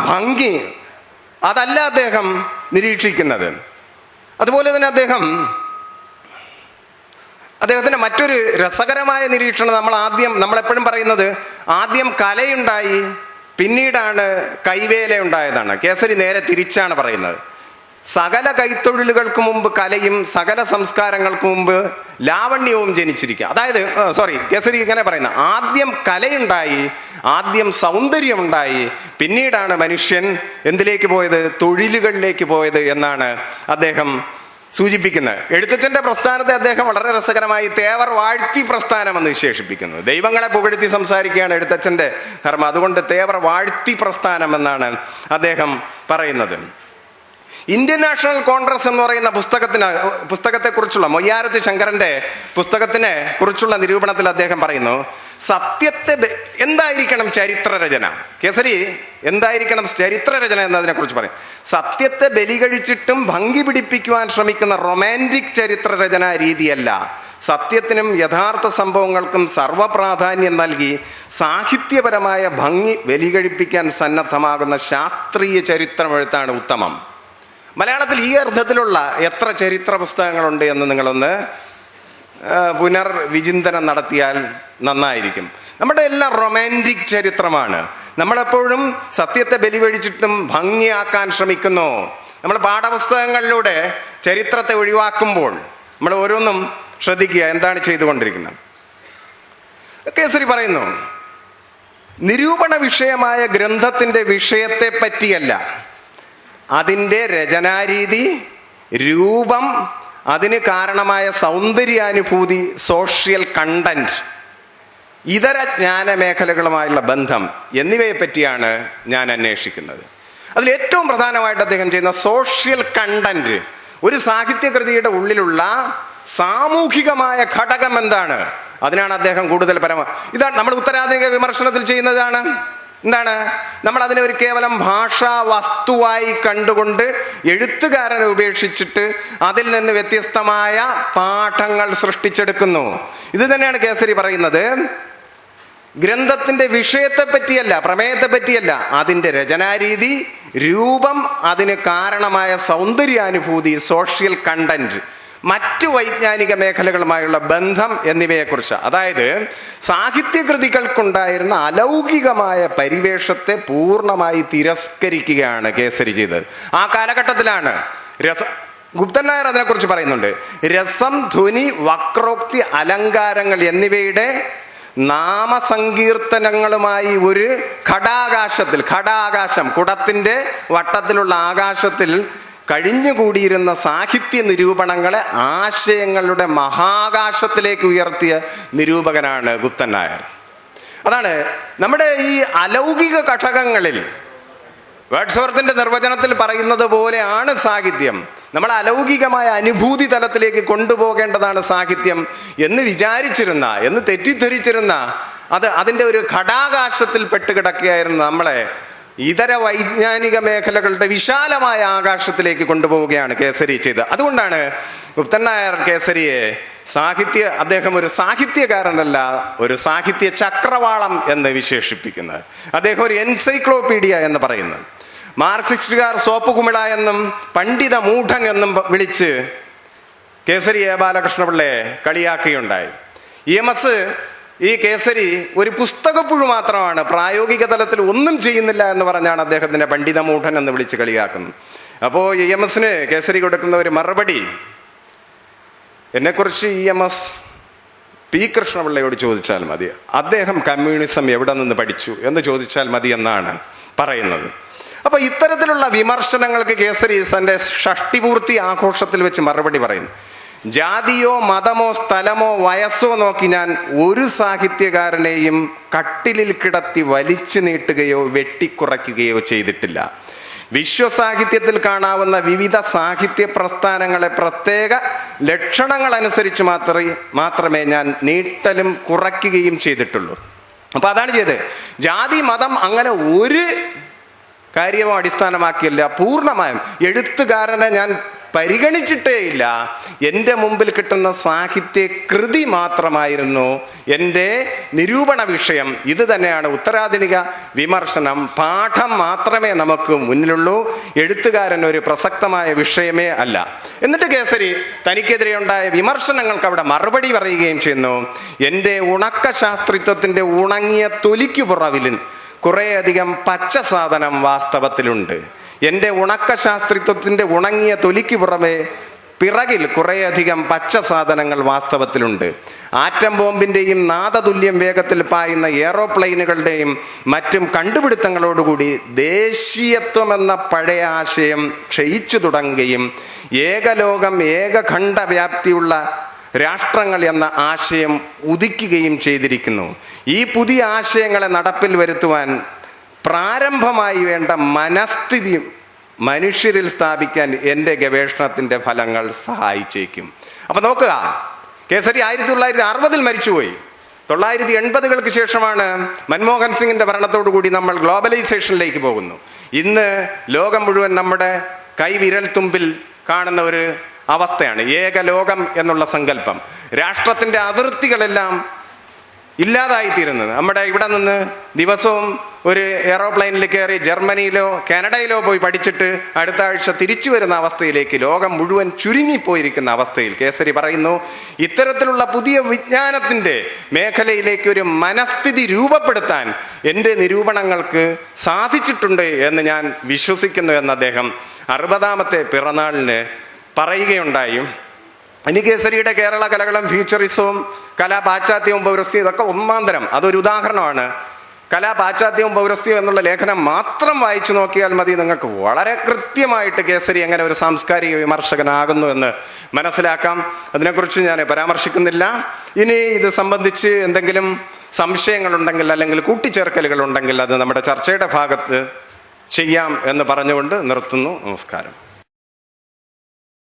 A: ഭംഗി അതല്ല അദ്ദേഹം നിരീക്ഷിക്കുന്നത്. അതുപോലെ തന്നെ അദ്ദേഹത്തിൻ്റെ മറ്റൊരു രസകരമായ നിരീക്ഷണം നമ്മളെപ്പോഴും പറയുന്നത് ആദ്യം കലയുണ്ടായി പിന്നീടാണ് കൈവേല ഉണ്ടായതാണ്. കേസരി നേരെ തിരിച്ചാണ് പറയുന്നത്. സകല കൈത്തൊഴിലുകൾക്ക് മുമ്പ് കലയും സകല സംസ്കാരങ്ങൾക്ക് മുമ്പ് ലാവണ്യവും ജനിച്ചിരിക്കുക. അതായത് കേസരി ഇങ്ങനെ പറയുന്നത് ആദ്യം കലയുണ്ടായി, ആദ്യം സൗന്ദര്യമുണ്ടായി, പിന്നീടാണ് മനുഷ്യൻ എന്തിലേക്ക് പോയത്? തൊഴിലുകളിലേക്ക് പോയത് എന്നാണ് അദ്ദേഹം സൂചിപ്പിക്കുന്നത്. എഴുത്തച്ഛൻ്റെ പ്രസ്ഥാനത്തെ അദ്ദേഹം വളരെ രസകരമായി തേവർ വാഴ്ത്തി പ്രസ്ഥാനം എന്ന് വിശേഷിപ്പിക്കുന്നു. ദൈവങ്ങളെ പുകഴ്ത്തി സംസാരിക്കുകയാണ് എഴുത്തച്ഛൻ്റെ ധർമ്മം. അതുകൊണ്ട് തേവർ വാഴ്ത്തി പ്രസ്ഥാനം എന്നാണ് അദ്ദേഹം പറയുന്നത്. ഇന്ത്യൻ നാഷണൽ കോൺഗ്രസ് എന്ന് പറയുന്ന പുസ്തകത്തെക്കുറിച്ചുള്ള മൊയ്യാരത്ത് ശങ്കരൻ്റെ പുസ്തകത്തിനെ കുറിച്ചുള്ള നിരൂപണത്തിൽ അദ്ദേഹം പറയുന്നു, സത്യത്തെ എന്തായിരിക്കണം ചരിത്രരചന? കേസരി എന്തായിരിക്കണം ചരിത്രരചന എന്നതിനെക്കുറിച്ച് പറയും. സത്യത്തെ ബലി കഴിച്ചിട്ടും ഭംഗി പിടിപ്പിക്കുവാൻ ശ്രമിക്കുന്ന റൊമാൻറ്റിക് ചരിത്രരചനാ രീതിയല്ല, സത്യത്തിനും യഥാർത്ഥ സംഭവങ്ങൾക്കും സർവപ്രാധാന്യം നൽകി സാഹിത്യപരമായ ഭംഗി ബലി കഴിപ്പിക്കാൻ സന്നദ്ധമാകുന്ന ശാസ്ത്രീയ ചരിത്രമെഴുത്താണ് ഉത്തമം. മലയാളത്തിൽ ഈ അർത്ഥത്തിലുള്ള എത്ര ചരിത്ര പുസ്തകങ്ങളുണ്ട് എന്ന് നിങ്ങളൊന്ന് പുനർവിചിന്തനം നടത്തിയാൽ നന്നായിരിക്കും. നമ്മുടെ എല്ലാം റൊമാൻറ്റിക് ചരിത്രമാണ്. നമ്മളെപ്പോഴും സത്യത്തെ ബലിവഴിച്ചിട്ടും ഭംഗിയാക്കാൻ ശ്രമിക്കുന്നു. നമ്മൾ പാഠപുസ്തകങ്ങളിലൂടെ ചരിത്രത്തെ ഒഴിവാക്കുമ്പോൾ നമ്മൾ ഓരോന്നും ശ്രദ്ധിക്കുക എന്താണ് ചെയ്തുകൊണ്ടിരിക്കുന്നത്. കേസരി പറയുന്നു, നിരൂപണ വിഷയമായ ഗ്രന്ഥത്തിൻ്റെ വിഷയത്തെ പറ്റിയല്ല, അതിൻ്റെ രചനാരീതി, രൂപം, അതിന് കാരണമായ സൗന്ദര്യാനുഭൂതി, സോഷ്യൽ കണ്ടന്റ്, ഇതര ജ്ഞാന മേഖലകളുമായുള്ള ബന്ധം എന്നിവയെ പറ്റിയാണ് ഞാൻ അന്വേഷിക്കുന്നത്. അതിൽ ഏറ്റവും പ്രധാനമായിട്ട് അദ്ദേഹം ചെയ്യുന്ന സോഷ്യൽ കണ്ടന്റ്, ഒരു സാഹിത്യകൃതിയുടെ ഉള്ളിലുള്ള സാമൂഹികമായ ഘടകം എന്താണ്, അതിനാണ് അദ്ദേഹം കൂടുതൽ ഇതാണ് നമ്മൾ ഉത്തരാധുനിക വിമർശനത്തിൽ ചെയ്യുന്നതാണ്. എന്താണ്? നമ്മൾ അതിനെ ഒരു കേവലം ഭാഷാ വസ്തുവായി കണ്ടുകൊണ്ട് എഴുത്തുകാരനെ ഉപേക്ഷിച്ചിട്ട് അതിൽ നിന്ന് വ്യത്യസ്തമായ പാഠങ്ങൾ സൃഷ്ടിച്ചെടുക്കുന്നു. ഇത് തന്നെയാണ് കേസരി പറയുന്നത്. ഗ്രന്ഥത്തിൻ്റെ വിഷയത്തെ പറ്റിയല്ല, പ്രമേയത്തെ പറ്റിയല്ല, അതിൻ്റെ രചനാരീതി, രൂപം, അതിന് കാരണമായ സൗന്ദര്യാനുഭൂതി, സോഷ്യൽ കണ്ടന്റ്, മറ്റു വൈജ്ഞാനിക മേഖലകളുമായുള്ള ബന്ധം എന്നിവയെക്കുറിച്ച്. അതായത് സാഹിത്യകൃതികൾക്കുണ്ടായിരുന്ന അലൗകികമായ പരിവേഷത്തെ പൂർണ്ണമായി തിരസ്കരിക്കുകയാണ് കേസരി ചെയ്തത്. ആ കാലഘട്ടത്തിലാണ് ഗുപ്തൻ നായർ അതിനെക്കുറിച്ച് പറയുന്നുണ്ട്. രസം, ധ്വനി, വക്രോക്തി, അലങ്കാരങ്ങൾ എന്നിവയുടെ നാമസങ്കീർത്തനങ്ങളുമായി ഒരു ഘടാകാശം, കുടത്തിൻ്റെ വട്ടത്തിലുള്ള ആകാശത്തിൽ കഴിഞ്ഞുകൂടിയിരുന്ന സാഹിത്യ നിരൂപണങ്ങളെ ആശയങ്ങളുടെ മഹാകാശത്തിലേക്ക് ഉയർത്തിയ നിരൂപകനാണ് ഗുപ്തൻ നായർ. അതാണ് നമ്മുടെ ഈ അലൗകിക ഘടകങ്ങളിൽ വേർഡ്സ്വർത്തിന്റെ നിർവചനത്തിൽ പറയുന്നത് പോലെയാണ് സാഹിത്യം. നമ്മൾ അലൗകികമായ അനുഭൂതി തലത്തിലേക്ക് കൊണ്ടുപോകേണ്ടതാണ് സാഹിത്യം എന്ന് വിചാരിച്ചിരുന്ന, എന്ന് തെറ്റിദ്ധരിച്ചിരുന്ന, അതിൻ്റെ ഒരു ഘടാകാശത്തിൽ പെട്ടുകിടക്കുകയായിരുന്നു നമ്മളെ ഇതര വൈജ്ഞാനിക മേഖലകളുടെ വിശാലമായ ആകാശത്തിലേക്ക് കൊണ്ടുപോവുകയാണ് കേസരി ചെയ്തത്. അതുകൊണ്ടാണ് ഗുപ്തൻ നായർ കേസരിയെ അദ്ദേഹം ഒരു സാഹിത്യകാരനല്ല, ഒരു സാഹിത്യ ചക്രവാളം എന്ന് വിശേഷിപ്പിക്കുന്നത്. അദ്ദേഹം ഒരു എൻസൈക്ലോപീഡിയ എന്ന് പറയുന്നത്. മാർക്സിസ്റ്റുകാർ സോപ്പ് കുമിള എന്നും പണ്ഡിത മൂഢൻ എന്നും വിളിച്ച് കേസരി എ ബാലകൃഷ്ണപിള്ളയെ കളിയാക്കുകയുണ്ടായി. EMS ഈ കേസരി ഒരു പുസ്തകപ്പുഴു മാത്രമാണ്, പ്രായോഗിക തലത്തിൽ ഒന്നും ചെയ്യുന്നില്ല എന്ന് പറഞ്ഞാണ് അദ്ദേഹത്തിൻ്റെ പണ്ഡിത മൂഢൻ എന്ന് വിളിച്ച് കളിയാക്കുന്നത്. അപ്പോൾ EMSന് കേസരി കൊടുക്കുന്ന ഒരു മറുപടി, എന്നെക്കുറിച്ച് EMS P. കൃഷ്ണപിള്ളയോട് ചോദിച്ചാൽ മതി, അദ്ദേഹം കമ്മ്യൂണിസം എവിടെ നിന്ന് പഠിച്ചു എന്ന് ചോദിച്ചാൽ മതി എന്നാണ് പറയുന്നത്. അപ്പോൾ ഇത്തരത്തിലുള്ള വിമർശനങ്ങൾക്ക് കേസരി തൻ്റെ ഷഷ്ടിപൂർത്തി ആഘോഷത്തിൽ വെച്ച് മറുപടി പറയുന്നു. ജാതിയോ മതമോ സ്ഥലമോ വയസ്സോ നോക്കി ഞാൻ ഒരു സാഹിത്യകാരനെയും കട്ടിലിൽ കിടത്തി വലിച്ചു നീട്ടുകയോ വെട്ടിക്കുറയ്ക്കുകയോ ചെയ്തിട്ടില്ല. വിശ്വസാഹിത്യത്തിൽ കാണാവുന്ന വിവിധ സാഹിത്യ പ്രസ്ഥാനങ്ങളെ പ്രത്യേക ലക്ഷണങ്ങൾ അനുസരിച്ച് മാത്രമേ ഞാൻ നീട്ടലും കുറയ്ക്കുകയും ചെയ്തിട്ടുള്ളൂ. അപ്പോൾ അതാണ് ചെയ്തത്. ജാതി മതം അങ്ങനെ ഒരു കാര്യമോ അടിസ്ഥാനമാക്കിയില്ല. പൂർണ്ണമായും എഴുത്തുകാരനെ ഞാൻ പരിഗണിച്ചിട്ടേ ഇല്ല. എൻ്റെ മുമ്പിൽ കിട്ടുന്ന സാഹിത്യ കൃതി മാത്രമായിരുന്നു എൻ്റെ നിരൂപണ വിഷയം. ഇത് തന്നെയാണ് ഉത്തരാധുനിക വിമർശനം. പാഠം മാത്രമേ നമുക്ക് മുന്നിലുള്ളൂ, എഴുത്തുകാരൻ ഒരു പ്രസക്തമായ വിഷയമേ അല്ല. എന്നിട്ട് കേസരി തനിക്കെതിരെ ഉണ്ടായ വിമർശനങ്ങൾക്ക് അവിടെ മറുപടി പറയുകയും ചെയ്യുന്നു. എൻ്റെ ഉണക്ക ശാസ്ത്രിത്വത്തിൻ്റെ ഉണങ്ങിയ തൊലിക്കു പുറവിൽ കുറേയധികം പച്ച സാധനം വാസ്തവത്തിലുണ്ട്. എൻ്റെ ഉണക്ക ശാസ്ത്രിത്വത്തിൻ്റെ ഉണങ്ങിയ തൊലിക്ക് പിറകിൽ കുറേയധികം പച്ച സാധനങ്ങൾ വാസ്തവത്തിലുണ്ട്. ആറ്റം ബോംബിൻ്റെയും നാദതുല്യം വേഗത്തിൽ പായുന്ന എയറോപ്ലെയിനുകളുടെയും മറ്റും കണ്ടുപിടുത്തങ്ങളോടുകൂടി ദേശീയത്വം എന്ന പഴയ ആശയം ക്ഷയിച്ചു തുടങ്ങുകയും ഏകലോകം ഏകഖണ്ഡ വ്യാപ്തിയുള്ള രാഷ്ട്രങ്ങൾ എന്ന ആശയം ഉദിക്കുകയും ചെയ്തിരിക്കുന്നു. ഈ പുതിയ ആശയങ്ങളെ നടപ്പിൽ വരുത്തുവാൻ പ്രാരംഭമായി വേണ്ട മനസ്ഥിതി മനുഷ്യരിൽ സ്ഥാപിക്കാൻ എൻ്റെ ഗവേഷണത്തിൻ്റെ ഫലങ്ങൾ സഹായിച്ചേക്കും. അപ്പം നോക്കുക, കേസരി 1960 മരിച്ചുപോയി. 1980-കൾക്ക് ശേഷമാണ് മൻമോഹൻ സിംഗിൻ്റെ ഭരണത്തോടുകൂടി നമ്മൾ ഗ്ലോബലൈസേഷനിലേക്ക് പോകുന്നു. ഇന്ന് ലോകം മുഴുവൻ നമ്മുടെ കൈവിരൽ തുമ്പിൽ കാണുന്ന ഒരു അവസ്ഥയാണ് ഏകലോകം എന്നുള്ള സങ്കല്പം. രാഷ്ട്രത്തിൻ്റെ അതിർത്തികളെല്ലാം ഇല്ലാതായിത്തീരുന്നത്. നമ്മുടെ ഇവിടെ നിന്ന് ദിവസവും ഒരു എയറോപ്ലെയിനിൽ കയറി ജർമ്മനിയിലോ കാനഡയിലോ പോയി പഠിച്ചിട്ട് അടുത്ത ആഴ്ച തിരിച്ചു വരുന്ന അവസ്ഥയിലേക്ക് ലോകം മുഴുവൻ ചുരുങ്ങിപ്പോയിരിക്കുന്ന അവസ്ഥയിൽ കേസരി പറയുന്നു, ഇത്തരത്തിലുള്ള പുതിയ വിജ്ഞാനത്തിൻ്റെ മേഖലയിലേക്ക് ഒരു മനസ്ഥിതി രൂപപ്പെടുത്താൻ എൻ്റെ നിരൂപണങ്ങൾക്ക് സാധിച്ചിട്ടുണ്ട് എന്ന് ഞാൻ വിശ്വസിക്കുന്നു എന്ന് അദ്ദേഹം 60ാമത്തെ പിറന്നാളിന് പറയുകയുണ്ടായി. ഇനി കേസരിയുടെ കേരള കലകളും ഫ്യൂച്ചറിസവും കലാ പാശ്ചാത്യവും പൗരസ്ത്യവും ഇതൊക്കെ ഒന്നാം തരം. അതൊരു ഉദാഹരണമാണ്. കലാ പാശ്ചാത്യവും പൗരസ്ത്യവും എന്നുള്ള ലേഖനം മാത്രം വായിച്ചു നോക്കിയാൽ മതി, നിങ്ങൾക്ക് വളരെ കൃത്യമായിട്ട് കേസരി എങ്ങനെ ഒരു സാംസ്കാരിക വിമർശകനാകുന്നു എന്ന് മനസ്സിലാക്കാം. അതിനെക്കുറിച്ച് ഞാൻ പരാമർശിക്കുന്നില്ല. ഇനി ഇത് സംബന്ധിച്ച് എന്തെങ്കിലും സംശയങ്ങളുണ്ടെങ്കിൽ അല്ലെങ്കിൽ കൂട്ടിച്ചേർക്കലുകൾ ഉണ്ടെങ്കിൽ അത് നമ്മുടെ ചർച്ചയുടെ ഭാഗത്ത് ചെയ്യാം എന്ന് പറഞ്ഞുകൊണ്ട് നിർത്തുന്നു. നമസ്കാരം.